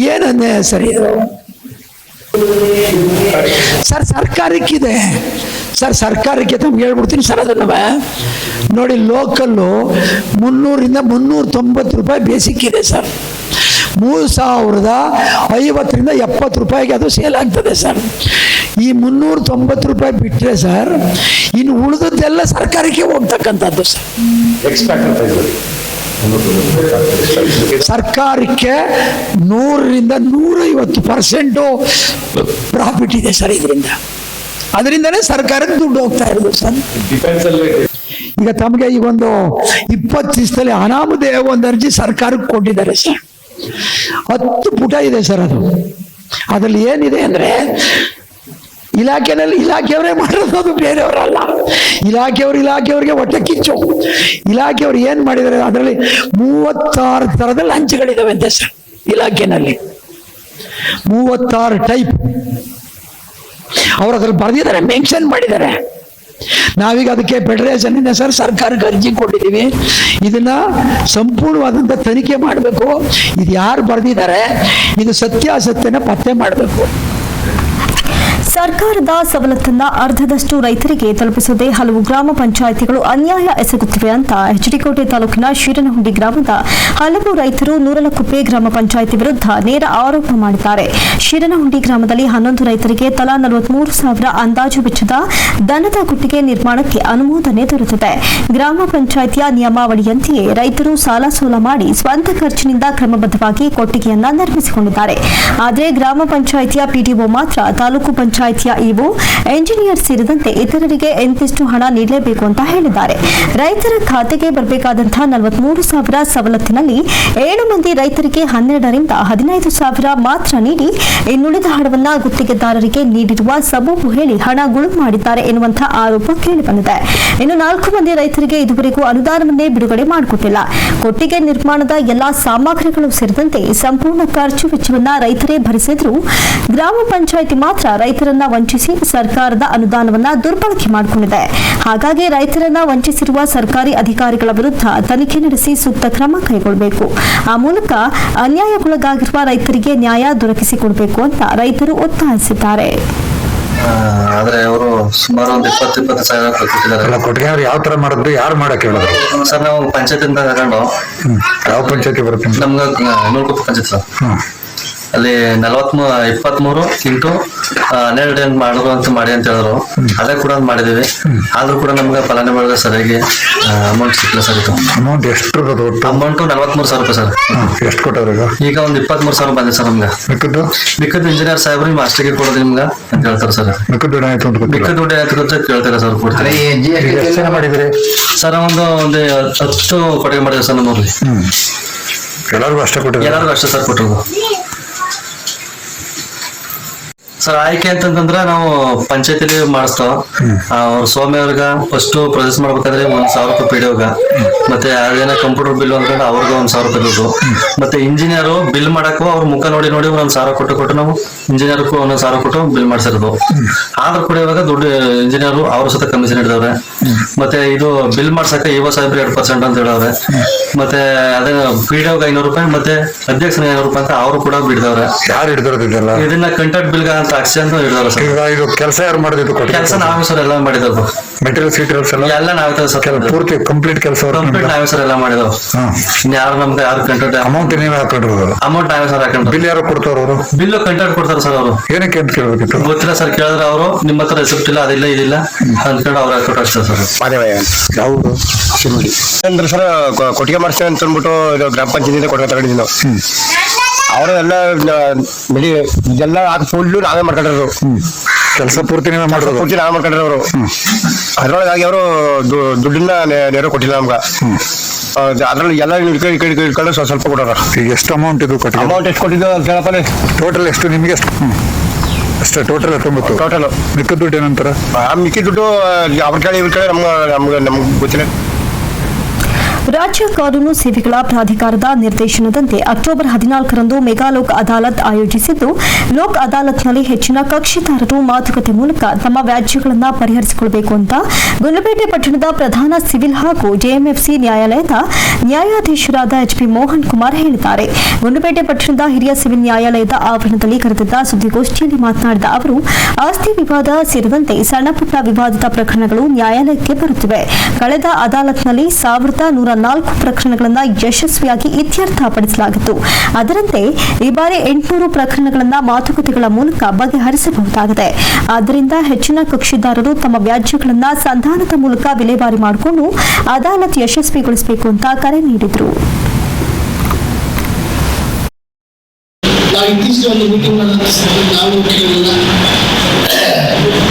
ಏನನ್ನೇ ಸರ್ ಇದು? ಸರ್ ಸರ್ಕಾರಕ್ಕಿದೆ ಸರ್, ಸರ್ಕಾರಕ್ಕೆ ತಮ್ಗೆ ಹೇಳ್ಬಿಡ್ತೀನಿ ಸರ್. ಅದನ್ನ ನೋಡಿ, ಲೋಕಲ್ಲು 300 ರಿಂದ 390 ರೂಪಾಯಿ ಬೇಸಿಕ್ ಇದೆ ಸರ್. 3,050 ರಿಂದ 70 ರೂಪಾಯಿಗೆ ಅದು ಸೇಲ್ ಆಗ್ತದೆ ಸರ್. ಈ 390 ರೂಪಾಯಿ ಬಿಟ್ರೆ ಸರ್, ಇನ್ನು ಉಳಿದದ್ದೆಲ್ಲ ಸರ್ಕಾರಕ್ಕೆ ಹೋಗ್ತಕ್ಕಂಥದ್ದು ಸರ್. ಸರ್ಕಾರಕ್ಕೆ 100 ರಿಂದ 150% ಪ್ರಾಫಿಟ್ ಇದೆ ಸರ್ ಇದರಿಂದ. ಅದರಿಂದನೇ ಸರ್ಕಾರಕ್ಕೆ ದುಡ್ಡು ಹೋಗ್ತಾ ಇರೋದು ಸರ್. ಈಗ ತಮಗೆ ಈಗ ಒಂದು 20 ದಿವಸದಲ್ಲಿ ಅನಾಮಧೇಯ ಒಂದು ಅರ್ಜಿ ಸರ್ಕಾರಕ್ಕೆ ಕೊಟ್ಟಿದ್ದಾರೆ ಸರ್. 10 ಪುಟ ಇದೆ ಸರ್. ಅದು ಅದ್ರಲ್ಲಿ ಏನಿದೆ ಅಂದ್ರೆ, ಇಲಾಖೆಯವರೇ ಮಾಡಿರೋದು, ಅದು ಬೇರೆಯವರಲ್ಲ. ಇಲಾಖೆಯವ್ರಿಗೆ ಹೊಟ್ಟೆ ಕಿಚ್ಚು. ಇಲಾಖೆಯವ್ರು ಏನ್ ಮಾಡಿದ್ದಾರೆ, ಅದರಲ್ಲಿ 36 ತರದ ಲಂಚಗಳಿದಾವೆ ಅಂತೆ ಸರ್. ಇಲಾಖೆನಲ್ಲಿ 36 ಟೈಪ್ ಅವ್ರು ಅದ್ರಲ್ಲಿ ಬರೆದಿದ್ದಾರೆ, ಮೆನ್ಷನ್ ಮಾಡಿದ್ದಾರೆ. ನಾವೀಗ ಅದಕ್ಕೆ ಫೆಡರೇಷನ್ ಇಂದ ಸರ್ ಸರ್ಕಾರಕ್ಕೆ ಅರ್ಜಿ ಕೊಟ್ಟಿದ್ದೀವಿ. ಇದನ್ನ ಸಂಪೂರ್ಣವಾದಂತ ತನಿಖೆ ಮಾಡಬೇಕು. ಇದು ಯಾರು ಬರೆದಿದ್ದಾರೆ, ಇದು ಸತ್ಯಾಸತ್ಯನ ಪತ್ತೆ ಮಾಡಬೇಕು. ಸರ್ಕಾರದ ಸವಲತ್ತನ್ನ ಅರ್ಧದಷ್ಟು ರೈತರಿಗೆ ತಲುಪಿಸದೆ ಹಲವು ಗ್ರಾಮ ಪಂಚಾಯಿತಿಗಳು ಅನ್ಯಾಯ ಎಸಗುತ್ತಿವೆ ಅಂತ ಎಚ್ಡಿಕೋಟೆ ತಾಲೂಕಿನ ಶಿರನಹುಂಡಿ ಗ್ರಾಮದ ಹಲವು ರೈತರು ನೂರಲಕುಪ್ಪೆ ಗ್ರಾಮ ಪಂಚಾಯಿತಿ ವಿರುದ್ಧ ನೇರ ಆರೋಪ ಮಾಡಿದ್ದಾರೆ. ಶಿರನಹುಂಡಿ ಗ್ರಾಮದಲ್ಲಿ 11 ರೈತರಿಗೆ ತಲಾ 43,000 ಅಂದಾಜು ವೆಚ್ಚದ ದನದ ಗುಟ್ಟಿಗೆ ನಿರ್ಮಾಣಕ್ಕೆ ಅನುಮೋದನೆ ದೊರೆತಿದೆ. ಗ್ರಾಮ ಪಂಚಾಯಿತಿಯ ನಿಯಮಾವಳಿಯಂತೆಯೇ ರೈತರು ಸಾಲ ಸೋಲ ಮಾಡಿ ಸ್ವಂತ ಖರ್ಚಿನಿಂದ ಕ್ರಮಬದ್ಧವಾಗಿ ಕೊಟ್ಟಿಗೆಯನ್ನ ನಿರ್ಮಿಸಿಕೊಂಡಿದ್ದಾರೆ. ಆದರೆ ಗ್ರಾಮ ಪಂಚಾಯಿತಿಯ PDO ಮಾತ್ರ ತಾಲೂಕು ಪಂಚಾಯಿತಿಯ ಇಒ, ಎಂಜಿನಿಯರ್ ಸೇರಿದಂತೆ ಇತರರಿಗೆ ಇಂತಿಷ್ಟು ಹಣ ನೀಡಲೇಬೇಕು ಅಂತ ಹೇಳಿದ್ದಾರೆ. ರೈತರ ಖಾತೆಗೆ ಬರಬೇಕಾದಂತಹ 43,000 ಸವಲತ್ತಿನಲ್ಲಿ 7 ಮಂದಿ ರೈತರಿಗೆ 12 ರಿಂದ 15,000 ಮಾತ್ರ ನೀಡಿ ಇನ್ನುಳಿದ ಹಣವನ್ನ ಗುತ್ತಿಗೆದಾರರಿಗೆ ನೀಡಿರುವ ಸಬೂಬು ಹೇಳಿ ಹಣ ಗುಳುಂ ಮಾಡಿದ್ದಾರೆ ಎನ್ನುವಂತಹ ಆರೋಪ ಕೇಳಿಬಂದಿದೆ. ಇನ್ನು 4 ಮಂದಿ ರೈತರಿಗೆ ಇದುವರೆಗೂ ಅನುದಾನವನ್ನೇ ಬಿಡುಗಡೆ ಮಾಡಿಕೊಟ್ಟಿಲ್ಲ. ಕೊಟ್ಟಿಗೆ ನಿರ್ಮಾಣದ ಎಲ್ಲಾ ಸಾಮಗ್ರಿಗಳು ಸೇರಿದಂತೆ ಸಂಪೂರ್ಣ ಖರ್ಚು ವೆಚ್ಚವನ್ನ ರೈತರೇ ಭರಿಸಿದ್ರು. ಗ್ರಾಮ ಪಂಚಾಯಿತಿ ಮಾತ್ರ ರೈತರನ್ನ ವಂಚಿಸಿ ಸರ್ಕಾರದ ಅನುದಾನವನ್ನ ದುರ್ಬಳಕೆ ಮಾಡಿಕೊಂಡಿದೆ. ಹಾಗಾಗಿ ರೈತರನ್ನ ವಂಚಿಸಿರುವ ಸರ್ಕಾರಿ ಅಧಿಕಾರಿಗಳ ವಿರುದ್ಧ ತನಿಖೆ ನಡೆಸಿ ಸೂಕ್ತ ಕ್ರಮ ಕೈಗೊಳ್ಳಬೇಕು. ಆ ಮೂಲಕ ಅನ್ಯಾಯಕ್ಕೊಳಗಾಗಿರುವ ರೈತರಿಗೆ ನ್ಯಾಯ ದೊರಕಿಸಿಕೊಡಬೇಕು ಅಂತ ರೈತರು ಒತ್ತಾಯಿಸಿದ್ದಾರೆ. ಆದ್ರೆ ಅವರು ಸುಮಾರು ಒಂದು 20 ಸಾವಿರ ಕೊಟ್ಟಿದ್ದಾರೆ. ಕೊಟ್ಟಿಗೆ ಯಾವ ತರ ಮಾಡಿದ್ರು, ಯಾರು ಮಾಡಕ್ ಹೇಳಿದ್ರು ಸರ್? ನಾವು ಪಂಚಾಯತಿಂದ ತಗೊಂಡು. ಯಾವ ಪಂಚಾಯತಿ ಬರುತ್ತೆ ನಮ್ಗೆ ನೂಲ್ಕೊಪ್ಪ ಪಂಚಾಯತ್ ಸರ್. ಅಲ್ಲಿ 23 ಇಂಟು 12 ಮಾಡಿದ್ರು ಅಂತ ಮಾಡಿ ಅಂತ ಹೇಳಿದ್ರು. ಅದೇ ಕೂಡ ಮಾಡಿದೀವಿ. ಆದ್ರೂ ಕೂಡ ನಮ್ಗೆ ಫಲಾನುಭವಿಗಳಿಗೆ ಸರಿಯಾಗಿ ಅಮೌಂಟ್ ಸಿಕ್ಕಿಲ್ಲ ಸರ್. ಇದು ಅಮೌಂಟ್ ಎಷ್ಟು? ಅಮೌಂಟ್ 43,000 ರೂಪಾಯಿ ಸರ್. ಎಷ್ಟು ಕೊಟ್ಟವ್ರು ಈಗ ಒಂದು 23,000 ಬಂದಿದೆ ಸರ್ ನಮ್ಗೆ. ಮಿಕ್ಕದ್ದು ಇಂಜಿನಿಯರ್ ಸಾಹೇಬ್ರು ನಿಮ್ಮ ಅಷ್ಟಿಗೆ ಕೊಡೋದು ನಿಮ್ಗೆ ಅಂತ ಹೇಳ್ತಾರೆ ಸರ್. ಮಿಕ್ಕದ ದುಡ್ಡು ಆಯ್ತು ಅಂತ ಕೇಳ್ತಾರೆ ಸರ್. ಕೊಡ್ತಾರೆ ಮಾಡಿದ್ರಿ ಸರ್. ಒಂದು 10 ಕೊಡುಗೆ ಮಾಡಿದೆ ಸರ್ ನಮ್ಮೂರಲ್ಲಿ. ಎಲ್ಲರಿಗೂ ಅಷ್ಟೇ ಕೊಟ್ಟಿದ್ರು? ಎಲ್ಲರಿಗೂ ಅಷ್ಟೇ ಸರ್ ಕೊಟ್ಟಿರೋದು ಸರ್. ಆಯ್ಕೆ ಅಂತಂದ್ರೆ ನಾವು ಪಂಚಾಯತಿಲಿ ಮಾಡಿಸ್ತಾವ. ಅವ್ರು ಸ್ವಾಮಿ ಅವ್ರಿಗೆ ಫಸ್ಟ್ ಪ್ರೊಸೆಸ್ ಮಾಡ್ಬೇಕಾದ್ರೆ 1,000 ರೂಪಾಯಿ ಪಿಡಿಒಗ, ಮತ್ತೆ ಅದೇನೋ ಕಂಪ್ಯೂಟರ್ ಬಿಲ್ ಅಂದ್ಕೊಂಡು ಅವ್ರಿಗೆ 1,000 ರೂಪಾಯಿ ದುಡ್ಡು. ಮತ್ತೆ ಇಂಜಿನಿಯರ್ ಬಿಲ್ ಮಾಡಕ್ಕೂ ಅವ್ರ ಮುಖ ನೋಡಿ 1,000 ಕೊಟ್ಟು ನಾವು ಇಂಜಿನಿಯರ್ಗೂ 1,000 ಕೊಟ್ಟು ಬಿಲ್ ಮಾಡ್ಸಿರೋದು. ಆದ್ರೂ ಕೂಡ ಇವಾಗ ದುಡ್ಡು ಇಂಜಿನಿಯರ್ ಅವ್ರ ಸತ ಕಮಿಷನ್ ಹಿಡಿದವ್ರೆ. ಮತ್ತೆ ಇದು ಬಿಲ್ ಮಾಡ್ಸಕ್ಕೆ ಇವ ಸಾಹೇಬ್ರು 2% ಅಂತ ಹೇಳವ್ರೆ. ಮತ್ತೆ ಅದೇ ಪಿಡಿಒಗ 500 ರೂಪಾಯಿ, ಮತ್ತೆ ಅಧ್ಯಕ್ಷನ 500 ರೂಪಾಯಿ ಅಂತ ಅವರು ಕೂಡ ಬಿಡ್ದವ್ರೆ. ಯಾರು ಹಿಡಿದಿರೋದಿಲ್ಲ ಇದನ್ನ ಕಂಟ್ರಾಕ್ಟ್ ಬಿಲ್ ಟ್ಯಾಕ್ಸಿ ಅಂತ ಹೇಳಿದ್ರು ಸರ್. ಇದು ಕೆಲಸ ಯಾರು ಮಾಡಿದ್ದು? ಕೆಲಸ ನಾವೇ ಸರ್ ಎಲ್ಲ ಮಾಡಿದ್ರು. ಮೆಟೀರಿಯಲ್ಸ್ ಎಲ್ಲ ನಾವೇ ಸರ್. ಪೂರ್ತಿ ಕಂಪ್ಲೀಟ್ ಕೆಲಸ ನಾವೇ ಸರ್ ಎಲ್ಲ ಮಾಡಿದ್ರು. ಯಾರು ನಮ್ಗೆ ಯಾರು ಕಂಟ್ರಾಕ್ಟ್ ಅಮೌಂಟ್ ನೀವೇ ಹಾಕೊಂಡಿರೋದು? ಅಮೌಂಟ್ ನಾವೇ ಸರ್ ಹಾಕೊಂಡ್ರು. ಬಿಲ್ ಯಾರು ಕೊಡ್ತಾರ ಅವರು? ಬಿಲ್ ಕಂಟ್ರಾಕ್ಟ್ ಕೊಡ್ತಾರೆ ಸರ್ ಅವರು. ಏನಕ್ಕೆ ಅಂತ ಕೇಳಬೇಕಿತ್ತು? ಗೊತ್ತಿಲ್ಲ ಸರ್. ಕೇಳಿದ್ರೆ ಅವರು ನಿಮ್ಮ ಹತ್ರ ರೆಸಿಪ್ಟ್ ಇಲ್ಲ, ಅದಿಲ್ಲ ಇದಿಲ್ಲ ಅಂದ್ಕೊಂಡು ಅವ್ರು ಹಾಕೊಟ್ಟು ಅಷ್ಟೇ ಸರ್. ಯಾವುದು ಅಂದ್ರೆ ಸರ್ ಕೊಟ್ಟಿಗೆ ಮಾಡಿಸ್ತೇವೆ ಅಂತ ಅಂದ್ಬಿಟ್ಟು ಇದು ಗ್ರಾಮ ಪಂಚಾಯತಿಯಿಂದ ಕೊಟ್ಟಿಗೆ ತಗೊಂಡಿದ್ದೀವಿ ನಾವು. ಅವರು ಎಲ್ಲ ಇದೆಲ್ಲ ಫುಲ್ಲು ನಾವೇ ಮಾಡ್ಕೊಂಡಿರೋದು. ಕೆಲಸ ಪೂರ್ತಿ ನಾವೇ ಮಾಡಿರೋದು. ಪೂರ್ತಿ ನಾವೇ ಮಾಡ್ಕೊಂಡಿರೋ ಅವರು. ಅದ್ರೊಳಗಾಗಿ ಅವರು ದುಡ್ಡನ್ನ ನೇರ ಕೊಟ್ಟಿಲ್ಲ ನಮ್ಗೆ. ಅದ್ರಲ್ಲಿ ಎಲ್ಲ ಇಟ್ಕೊಂಡು ಸ್ವಲ್ಪ ಕೊಡೋರು. ಈಗ ಎಷ್ಟು ಅಮೌಂಟ್ ಇದು ಕೊಟ್ಟಿಗೆ? ಅಮೌಂಟ್ ಎಷ್ಟು ಕೊಟ್ಟಿದ್ದು ಅಂತ ಹೇಳಪ್ಪ. ಟೋಟಲ್ ಎಷ್ಟು ನಿಮ್ಗೆ? ಎಷ್ಟು ಅಷ್ಟೇ ಟೋಟಲ್ 90. ಟೋಟಲ್ ಮಿಕ್ಕಿದ ದುಡ್ಡು ಏನಂತಾರ? ಮಿಕ್ಕಿದ ದುಡ್ಡು ಅವ್ರ ಕಡೆ ಇವ್ರ ಕಡೆ ನಮ್ಗೆ ಗೊತ್ತಿಲ್ಲ. ರಾಜ್ಯ ಕಾನೂನು ಸೇವೆಗಳ ಪ್ರಾಧಿಕಾರದ ನಿರ್ದೇಶನದಂತೆ ಅಕ್ಟೋಬರ್ 14ರಂದು ಮೆಗಾ ಲೋಕ್ ಅದಾಲತ್ ಆಯೋಜಿಸಿದ್ದು, ಲೋಕ್ ಅದಾಲತ್ನಲ್ಲಿ ಹೆಚ್ಚಿನ ಕಕ್ಷಿದಾರರು ಮಾತುಕತೆ ಮೂಲಕ ತಮ್ಮ ವ್ಯಾಜ್ಯಗಳನ್ನು ಪರಿಹರಿಸಿಕೊಳ್ಳಬೇಕು ಅಂತ ಗುಂಡ್ಲುಪೇಟೆ ಪಟ್ಟಣದ ಪ್ರಧಾನ ಸಿವಿಲ್ ಹಾಗೂ ಜೆಎಂಎಫ್ಸಿ ನ್ಯಾಯಾಲಯದ ನ್ಯಾಯಾಧೀಶರಾದ ಎಚ್ಪಿ ಮೋಹನ್ ಕುಮಾರ್ ಹೇಳಿದ್ದಾರೆ. ಗುಂಡ್ಲುಪೇಟೆ ಪಟ್ಟಣದ ಹಿರಿಯ ಸಿವಿಲ್ ನ್ಯಾಯಾಲಯದ ಆವರಣದಲ್ಲಿ ಕರೆದಿದ್ದ ಸುದ್ದಿಗೋಷ್ಠಿಯಲ್ಲಿ ಮಾತನಾಡಿದ ಅವರು, ಆಸ್ತಿ ವಿವಾದ ಸೇರಿದಂತೆ ಸಣ್ಣಪುಟ್ಟ ವಿವಾದಿತ ಪ್ರಕರಣಗಳು ನ್ಯಾಯಾಲಯಕ್ಕೆ ಬರುತ್ತಿವೆ. ಕಳೆದ ಅದಾಲತ್ನಲ್ಲಿ 1,104 ಪ್ರಕರಣಗಳನ್ನು ಯಶಸ್ವಿಯಾಗಿ ಇತ್ಯರ್ಥಪಡಿಸಲಾಗಿತ್ತು. ಅದರಂತೆ ಈ ಬಾರಿ 800 ಪ್ರಕರಣಗಳನ್ನು ಮಾತುಕತೆಗಳ ಮೂಲಕ ಬಗೆಹರಿಸಬಹುದಾಗಿದೆ. ಆದ್ದರಿಂದ ಹೆಚ್ಚಿನ ಕಕ್ಷಿದಾರರು ತಮ್ಮ ವ್ಯಾಜ್ಯಗಳನ್ನು ಸಂಧಾನದ ಮೂಲಕ ವಿಲೇವಾರಿ ಮಾಡಿಕೊಂಡು ಅದಾಲತ್ ಯಶಸ್ವಿಗೊಳಿಸಬೇಕು ಅಂತ ಕರೆ ನೀಡಿದರು.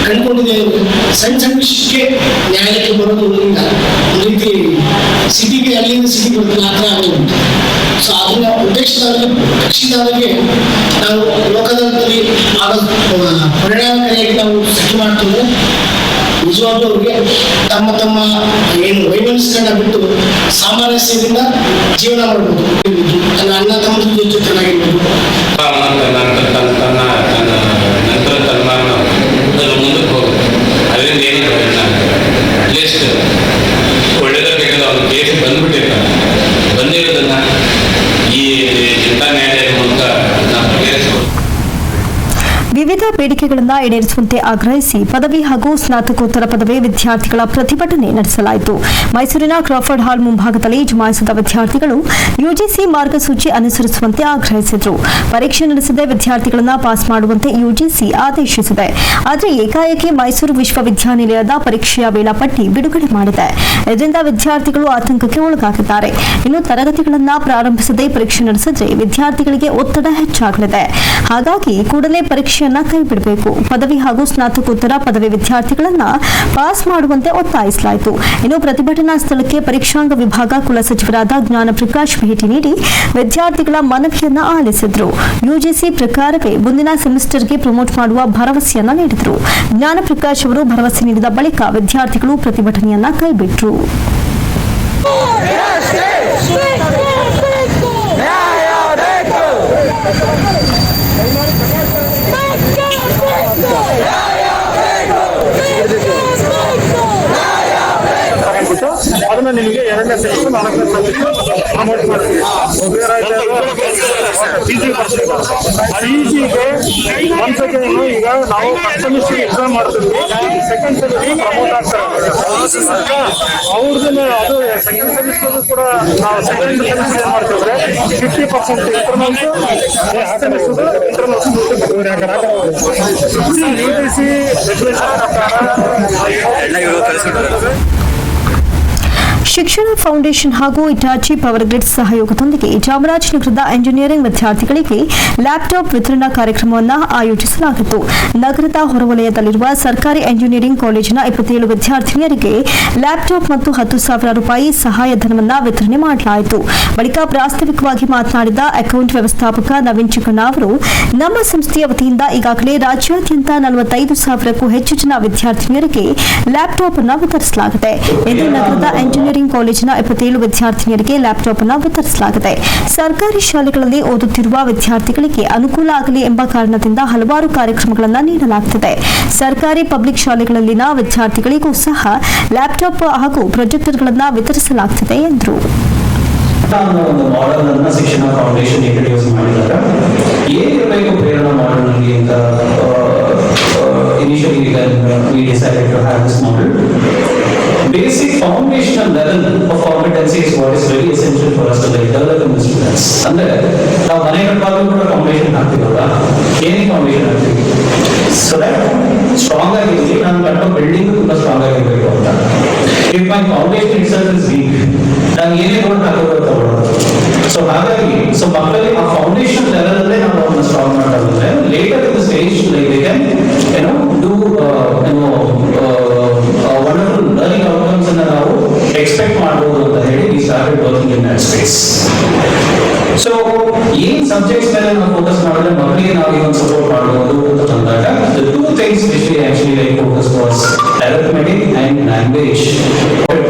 ಕಂಡುಕೊಂಡಿದ್ದೇವೆ. ಸಣ್ಣ ವಿಷಯಕ್ಕೆ ನ್ಯಾಯಾಲಯಕ್ಕೆ ಬರೋದ್ರಿಂದ ಒಂದು ರೀತಿ ಸಿಟಿಗೆ ಅಲ್ಲಿಂದ ಸಿಟಿ ಬರುತ್ತೆ ಆ ಥರ ಆಗೋದು. ಸೊ ಅದನ್ನ ಉದ್ದೇಶದಲ್ಲಿ ಕಕ್ಷಿದಾರರಿಗೆ ನಾವು ಲೋಕದಲ್ಲಿ ಆಗೋ ಪರಿಣಾಮಕಾರಿಯಾಗಿ ನಾವು ಸೆಟ್ ಮಾಡ್ತಿದ್ರೆ ನಿಜವಾಗ್ಲೂ ಅವ್ರಿಗೆ ತಮ್ಮ ಏನು ವೈಮನಸ್ಸನ್ನ ಬಿಟ್ಟು ಸಾಮರಸ್ಯದಿಂದ ಜೀವನ ಮಾಡ್ಬೋದು. ನನ್ನ ಅಣ್ಣ ತಮ್ಮ ಜೊತೆ ಚೆನ್ನಾಗಿರ್ಬೋದು. ನಂತರ ತನ್ಮಾನ ಮುಂದಕ್ಕೆ ಹೋಗುತ್ತೆ. ಅದರಿಂದ ಏನು ಅಟ್ಲೀಸ್ಟ್ ಒಳ್ಳೇದಾಗಬೇಕಾದ ಅವ್ರ ಕೇಸ್ ಬಂದ್ಬಿಟ್ಟಿರ್ತಾರೆ. ಬಂದಿರೋದನ್ನ ಈ ಜಿಲ್ಲಾ ನ್ಯಾಯಾಲಯದ ಮೂಲಕ ನಾವು ಬಗೆಹರಿಸ್ಬೋದು. ವಿವಿಧ ಬೇಡಿಕೆಗಳನ್ನು ಈಡೇರಿಸುವಂತೆ ಆಗ್ರಹಿಸಿ ಪದವಿ ಹಾಗೂ ಸ್ನಾತಕೋತ್ತರ ಪದವಿ ವಿದ್ಯಾರ್ಥಿಗಳ ಪ್ರತಿಭಟನೆ ನಡೆಸಲಾಯಿತು. ಮೈಸೂರಿನ ಕ್ರಾಫರ್ಡ್ ಹಾಲ್ ಮುಂಭಾಗದಲ್ಲಿ ಜಮಾಯಿಸಿದ ವಿದ್ಯಾರ್ಥಿಗಳು ಯುಜಿಸಿ ಮಾರ್ಗಸೂಚಿ ಅನುಸರಿಸುವಂತೆ ಆಗ್ರಹಿಸಿದರು. ಪರೀಕ್ಷೆ ನಡೆಸದೆ ವಿದ್ಯಾರ್ಥಿಗಳನ್ನು ಪಾಸ್ ಮಾಡುವಂತೆ ಯುಜಿಸಿ ಆದೇಶಿಸಿದೆ. ಆದರೆ ಏಕಾಏಕಿ ಮೈಸೂರು ವಿಶ್ವವಿದ್ಯಾನಿಲಯದ ಪರೀಕ್ಷೆಯ ವೇಳಾಪಟ್ಟಿ ಬಿಡುಗಡೆ ಮಾಡಿದೆ. ಇದರಿಂದ ವಿದ್ಯಾರ್ಥಿಗಳು ಆತಂಕಕ್ಕೆ ಒಳಗಾಗಿದ್ದಾರೆ. ಇನ್ನು ತರಗತಿಗಳನ್ನು ಪ್ರಾರಂಭಿಸದೆ ಪರೀಕ್ಷೆ ನಡೆಸಿದ್ರೆ ವಿದ್ಯಾರ್ಥಿಗಳಿಗೆ ಒತ್ತಡ ಹೆಚ್ಚಾಗಲಿದೆ. ಹಾಗಾಗಿ ಕೂಡಲೇ ಪರೀಕ್ಷೆಯನ್ನ ಕೈಬಿಡಬೇಕು. ಪದವಿ ಹಾಗೂ ಸ್ನಾತಕೋತ್ತರ ಪದವಿ ವಿದ್ಯಾರ್ಥಿಗಳನ್ನ ಪಾಸ್ ಮಾಡುವಂತೆ ಒತ್ತಾಯಿಸಲಾಯಿತು. ಇನ್ನು ಪ್ರತಿಭಟನಾ ಸ್ಥಳಕ್ಕೆ ಪರೀಕ್ಷಾಂಗ ವಿಭಾಗ ಕುಲಸಚಿವರಾದ ಜ್ಞಾನ ಪ್ರಕಾಶ್ ಭೇಟಿ ನೀಡಿ ವಿದ್ಯಾರ್ಥಿಗಳ ಮನವಿಯನ್ನ ಆಲಿಸಿದ್ರು. ಯುಜಿಸಿ ಪ್ರಕಾರವೇ ಮುಂದಿನ ಸೆಮಿಸ್ಟರ್ಗೆ ಪ್ರಮೋಟ್ ಮಾಡುವ ಭರವಸೆಯನ್ನ ನೀಡಿದರು. ಜ್ಞಾನ ಪ್ರಕಾಶ್ ಅವರು ಭರವಸೆ ನೀಡಿದ ಬಳಿಕ ವಿದ್ಯಾರ್ಥಿಗಳು ಪ್ರತಿಭಟನೆಯನ್ನ ಕೈಬಿಟ್ಟರು. ಅದನ್ನ ನಿಮಗೆ 2ನೇ ಸೆಕ್ಷನ್ 4ನೇ ಸೆಕ್ಷನ್ ಪ್ರಮೋಟ್ ಮಾಡ್ತೀವಿ. ಈಜಿಗೆ ಒಂದ್ ಸೆಕೆಂಡ್ ಈಗ ನಾವು ಫಸ್ಟ್ ಸೆಮಿಸ್ಟರ್ ಎಕ್ಸಾಮ್ ಮಾಡ್ತೀವಿ, ಸೆಕೆಂಡ್ ಸೆಮಿಸ್ಟರ್ ಪ್ರಮೋಟ್ ಆಗ್ತಾರೆ ಅವ್ರದ್ದು. ಅದು ಸೆಕೆಂಡ್ ಸೆಮಿಸ್ಟರ್ ಕೂಡ ನಾವು ಸೆಕೆಂಡ್ ಸೆಮಿಸ್ಟರ್ ಏನ್ ಮಾಡ್ತಿದ್ರೆ 50% ಇಂಟರ್ನಲ್ಸ್ UGC ರೆಗ್ಯುಲೇಷನ್ ಪ್ರಕಾರ ಶಿಕ್ಷಣ ಫೌಂಡೇಶನ್ ಹಾಗೂ ಇಟಾಚಿ ಪವರ್ ಗ್ರಿಡ್ ಸಹಯೋಗದೊಂದಿಗೆ ಚಾಮರಾಜನಗರದ ಎಂಜಿನಿಯರಿಂಗ್ ವಿದ್ಯಾರ್ಥಿಗಳಿಗೆ ಲ್ಯಾಪ್ಟಾಪ್ ವಿತರಣಾ ಕಾರ್ಯಕ್ರಮವನ್ನು ಆಯೋಜಿಸಲಾಗಿತ್ತು. ನಗರದ ಹೊರವಲಯದಲ್ಲಿರುವ ಸರ್ಕಾರಿ ಎಂಜಿನಿಯರಿಂಗ್ ಕಾಲೇಜಿನ 27 ವಿದ್ಯಾರ್ಥಿನಿಯರಿಗೆ ಲ್ಯಾಪ್ಟಾಪ್ ಮತ್ತು 10,000 ರೂಪಾಯಿ ಸಹಾಯಧನವನ್ನು ವಿತರಣೆ ಮಾಡಲಾಯಿತು. ಬಳಿಕ ಪ್ರಾಸ್ತಾವಿಕವಾಗಿ ಮಾತನಾಡಿದ ಅಕೌಂಟ್ ವ್ಯವಸ್ಥಾಪಕ ನವೀನ್ ಚಿಕ್ಕಣ್ಣ ಅವರು, ನಮ್ಮ ಸಂಸ್ಥೆಯ ವತಿಯಿಂದ ಈಗಾಗಲೇ ರಾಜ್ಯಾದ್ಯಂತ 45,000ಕ್ಕೂ ಹೆಚ್ಚು ಜನ ವಿದ್ಯಾರ್ಥಿನಿಯರಿಗೆ ಲ್ಯಾಪ್ಟಾಪ್ ಅನ್ನು ವಿತರಿಸಲಾಗಿದೆ ಎಂದು ನಗರದ ಎಂಜಿನಿಯರಿಂಗ್ ಕಾಲೇಜಿನ 27 ವಿದ್ಯಾರ್ಥಿನಿಯರಿಗೆ ಲ್ಯಾಪ್ಟಾಪ್ ಅನ್ನು ವಿತರಿಸಲಾಗಿದೆ. ಸರ್ಕಾರಿ ಶಾಲೆಗಳಲ್ಲಿ ಓದುತ್ತಿರುವ ವಿದ್ಯಾರ್ಥಿಗಳಿಗೆ ಅನುಕೂಲ ಆಗಲಿ ಎಂಬ ಕಾರಣದಿಂದ ಹಲವಾರು ಕಾರ್ಯಕ್ರಮಗಳನ್ನು ನೀಡಲಾಗುತ್ತಿದೆ. ಸರ್ಕಾರಿ ಪಬ್ಲಿಕ್ ಶಾಲೆಗಳಲ್ಲಿನ ವಿದ್ಯಾರ್ಥಿಗಳಿಗೂ ಸಹ ಲ್ಯಾಪ್ಟಾಪ್ ಹಾಗೂ ಪ್ರೊಜೆಕ್ಟರ್ಗಳನ್ನು ವಿತರಿಸಲಾಗುತ್ತಿದೆ ಎಂದರು. ಒಂದು ಮಾಡೆಲ್ ಅನ್ನ ಶಿಕ್ಷಣ ಫೌಂಡೇಶನ್ ಇಂಟ್ರೊಡ್ಯೂಸ್ ಮಾಡಿದಾಗ ಏನಿರಬೇಕು ಪ್ರೇರಣಾ ಮಾಡೆಲ್ ನಲ್ಲಿ ಅಂತ initially we decided to have this model. Basic foundational level of competency is what is really essential for us to develop in the students. ಅಂದ್ರೆ ನಾವು ಮನೆ ಕಟ್ಟುವಾಗ ಕೂಡ ಫೌಂಡೇಶನ್ ಹಾಕ್ತೀವಲ್ಲ, ಏನಿಗೆ ಫೌಂಡೇಶನ್ ಹಾಕ್ತೀವಿ? ಸೊ ದಟ್ ಸ್ಟ್ರಾಂಗ್ ಆಗಿರಲಿ, ನಾನು ಕಟ್ಟೋ ಬಿಲ್ಡಿಂಗ್ ತುಂಬಾ ಸ್ಟ್ರಾಂಗ್ ಆಗಿರ್ಬೇಕು ಅಂತ. If my foundation itself is weak, ನಾನು ಏನೇ ರೋಡ್ ಹಾಕೋದು ತಗೊಳ್ಳೋದು. ಸೊ ಹಾಗಾಗಿ ಮಕ್ಕಳಿಗೆ ಆ ಫೌಂಡೇಶನ್ ಲೆವೆಲ್ ಅಲ್ಲೇ ನಾವು ಅವ್ರನ್ನ ಸ್ಟ್ರಾಂಗ್ ಮಾಡ್ತಾ ಬಂದ್ರೆ litre in the stage like they can do wonderful learning outcomes ಅನ್ನು ನಾವು ಎಕ್ಸ್ಪೆಕ್ಟ್ ಮಾಡಬಹುದು ಅಂತ ಹೇಳಿ we started working in that space. So ಏನ್ ಸಬ್ಜೆಕ್ಟ್ಸ್ ಮೇಲೆ ನಾವು ಫೋಕಸ್ ಮಾಡಿದ್ರೆ ಮಕ್ಕಳಿಗೆ ನಾವು ಒಂದು ಸಪೋರ್ಟ್ ಮಾಡಬಹುದು ಅಂತ ಬಂದಾಗ the two things which we actually like focus was arithmetic and language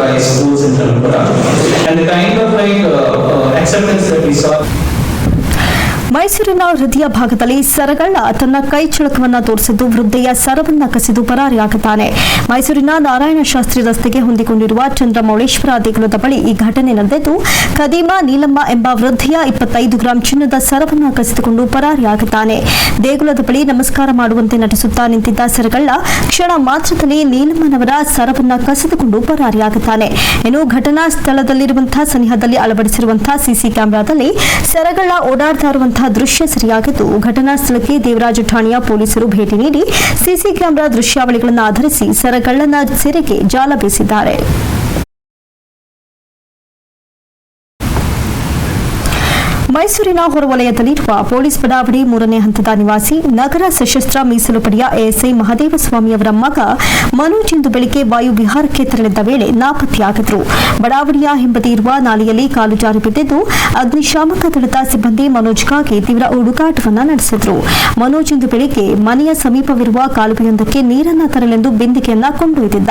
by schools in Tripura, and the kind of like acceptance that we saw. ಮೈಸೂರಿನ ಹೃದಯ ಭಾಗದಲ್ಲಿ ಸರಗಳ್ಳ ತನ್ನ ಕೈ ಚಳಕವನ್ನು ತೋರಿಸಿದ್ದು ವೃದ್ಧೆಯ ಸರವನ್ನ ಕಸಿದು ಪರಾರಿಯಾಗುತ್ತಾನೆ. ಮೈಸೂರಿನ ನಾರಾಯಣ ಶಾಸ್ತ್ರಿ ರಸ್ತೆಗೆ ಹೊಂದಿಕೊಂಡಿರುವ ಚಂದ್ರಮೌಳೇಶ್ವರ ದೇಗುಲದ ಬಳಿ ಈ ಘಟನೆ ನಡೆದಿದ್ದು, ಖದೀಮಾ ನೀಲಮ್ಮ ಎಂಬ ವೃದ್ಧೆಯ 25 ಗ್ರಾಂ ಚಿನ್ನದ ಸರವನ್ನ ಕಸಿದುಕೊಂಡು ಪರಾರಿಯಾಗುತ್ತಾನೆ. ದೇಗುಲದ ಬಳಿ ನಮಸ್ಕಾರ ಮಾಡುವಂತೆ ನಟಿಸುತ್ತಾ ನಿಂತಿದ್ದ ಸರಗಳ್ಳ ಕ್ಷಣ ಮಾತ್ರದಲ್ಲಿ ನೀಲಮ್ಮನವರ ಸರವನ್ನ ಕಸಿದುಕೊಂಡು ಪರಾರಿಯಾಗುತ್ತಾನೆ. ಇನ್ನು ಘಟನಾ ಸ್ಥಳದಲ್ಲಿರುವಂತಹ ಸನಿಹದಲ್ಲಿ ಅಳವಡಿಸಿರುವಂತಹ ಸಿಸಿ ಕ್ಯಾಮೆರಾದಲ್ಲಿ ಸರಗಳ್ಳ ಓಡಾಡ್ತಾ ಇರುವಂತಹ ದೃಶ್ಯ ಸರಿಯಾಗಿದ್ದು, ಘಟನಾ ಸ್ಥಳಕ್ಕೆ ದೇವರಾಜ ಠಾಣೆಯ ಪೊಲೀಸರು ಭೇಟಿ ನೀಡಿ ಸಿಸಿ ಕ್ಯಾಮೆರಾ ದೃಶ್ಯಾವಳಿಗಳನ್ನು ಆಧರಿಸಿ ಸರಗಳ್ಳನ ಸೆರೆಗೆ ಜಾಲ ಬೀಸಿದ್ದಾರೆ. ಮೈಸೂರಿನ ಹೊರವಲಯದಲ್ಲಿರುವ ಪೊಲೀಸ್ ಬಡಾವಣೆ 3ನೇ ಹಂತದ ನಿವಾಸಿ ನಗರ ಸಶಸ್ತ್ರ ಮೀಸಲು ಪಡೆಯ ಎಎಸ್ಐ ಮಹದೇವಸ್ವಾಮಿ ಅವರ ಮಗ ಮನೋಜ್ ಇಂದು ಬೆಳಿಗ್ಗೆ ವಾಯು ವಿಹಾರಕ್ಕೆ ತೆರಳಿದ್ದ ವೇಳೆ ನಾಪತ್ತೆಯಾಗಿದ್ರು. ಬಡಾವಣೆಯ ಹಿಂಬದಿ ಇರುವ ನಾಲೆಯಲ್ಲಿ ಕಾಲು ಜಾರಿ ಬಿದ್ದಿದ್ದು, ಅಗ್ನಿಶಾಮಕ ದಳದ ಸಿಬ್ಬಂದಿ ಮನೋಜ್ಗಾಗಿ ತೀವ್ರ ಹುಡುಕಾಟವನ್ನು ನಡೆಸಿದ್ರು. ಮನೋಜ್ ಇಂದು ಬೆಳಿಗ್ಗೆ ಮನೆಯ ಸಮೀಪವಿರುವ ಕಾಲುವೆಯೊಂದಕ್ಕೆ ನೀರನ್ನ ತರಲೆಂದು ಬಿಂದಿಗೆಯನ್ನ ಕೊಂಡೊಯ್ದಿದ್ದ.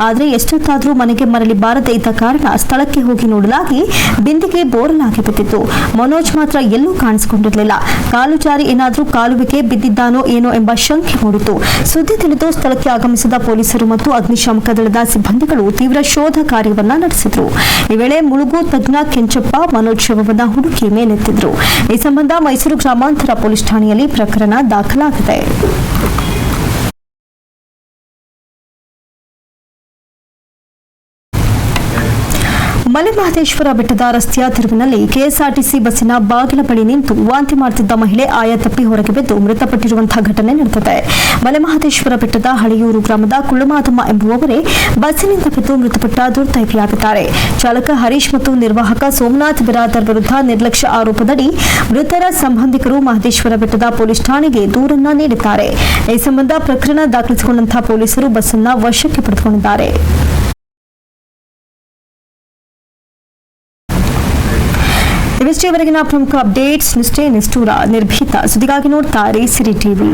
ಆದರೆ ಎಷ್ಟೊತ್ತಾದರೂ ಮನೆಗೆ ಮರಳಿ ಬಾರದೇ ಇದ್ದ ಕಾರಣ ಸ್ಥಳಕ್ಕೆ ಹೋಗಿ ನೋಡಲಾಗಿ ಬಿಂದಿಗೆ ಬೋರಲಾಗಿ ಬಿದ್ದಿತ್ತು. ಮನೋಜ್ ಮಾತ್ರ ಎಲ್ಲೂ ಕಾಣಿಸಿಕೊಂಡಿರಲಿಲ್ಲ. ಕಾಲು ಜಾರಿ ಏನಾದರೂ ಕಾಲುವೆಗೆ ಬಿದ್ದಿದ್ದಾನೋ ಏನೋ ಎಂಬ ಶಂಕೆ ಮೂಡಿತು. ಸುದ್ದಿ ತಿಳಿದು ಸ್ಥಳಕ್ಕೆ ಆಗಮಿಸಿದ ಪೊಲೀಸರು ಮತ್ತು ಅಗ್ನಿಶಾಮಕ ದಳದ ಸಿಬ್ಬಂದಿಗಳು ತೀವ್ರ ಶೋಧ ಕಾರ್ಯವನ್ನ ನಡೆಸಿದ್ರು. ಈ ವೇಳೆ ಮುಳುಗು ತಜ್ಞ ಕೆಂಚಪ್ಪ ಮನೋಜ್ ಶವವನ್ನ ಹುಡುಕಿ ಮೇಲೆತ್ತಿದ್ರು. ಈ ಸಂಬಂಧ ಮೈಸೂರು ಗ್ರಾಮಾಂತರ ಪೊಲೀಸ್ ಠಾಣೆಯಲ್ಲಿ ಪ್ರಕರಣ ದಾಖಲಾಗಿದೆ. ಮಲೆಮಹದೇಶ್ವರ ಬೆಟ್ಟದ ರಸ್ತೆಯ ತಿರುವಿನಲ್ಲಿ ಕೆಎಸ್ಆರ್ಟಿಸಿ ಬಸ್ಸಿನ ಬಾಗಿಲ ಬಳಿ ನಿಂತು ವಾಂತಿ ಮಾಡುತ್ತಿದ್ದ ಮಹಿಳೆ ಆಯ ತಪ್ಪಿ ಹೊರಗೆ ಬಿದ್ದು ಮೃತಪಟ್ಟಿರುವಂತಹ ಘಟನೆ ನಡೆದಿದೆ. ಮಲೆಮಹದೇಶ್ವರ ಬೆಟ್ಟದ ಹಳೆಯೂರು ಗ್ರಾಮದ ಕುಳ್ಳಮಾದಮ್ಮ ಎಂಬುವವರೇ ಬಸ್ಸಿನಿಂದ ಬಿದ್ದು ಮೃತಪಟ್ಟ ದುರ್ದೈವಿಯಾಗಿದ್ದಾರೆ. ಚಾಲಕ ಹರೀಶ್ ಮತ್ತು ನಿರ್ವಾಹಕ ಸೋಮನಾಥ್ ಬಿರಾದರ್ ವಿರುದ್ಧ ನಿರ್ಲಕ್ಷ್ಯ ಆರೋಪದಡಿ ಮೃತರ ಸಂಬಂಧಿಕರು ಮಹದೇಶ್ವರ ಬೆಟ್ಟದ ಪೊಲೀಸ್ ಠಾಣೆಗೆ ದೂರನ್ನ ನೀಡಿದ್ದಾರೆ. ಈ ಸಂಬಂಧ ಪ್ರಕರಣ ದಾಖಲಿಸಿಕೊಂಡಂತಹ ಪೊಲೀಸರು ಬಸ್ಸನ್ನ ವಶಕ್ಕೆ ಪಡೆದುಕೊಂಡಿದ್ದಾರೆ. ಇವಷ್ಟೇವರೆಗಿನ ಪ್ರಮುಖ ಅಪ್ಡೇಟ್ಸ್. ನಿಷ್ಠೆ ನಿಷ್ಠೂರ ನಿರ್ಭೀತ ಸುದ್ದಿಗಾಗಿ ನೋಡ್ತಾರೆ ಸಿರಿ ಟಿವಿ.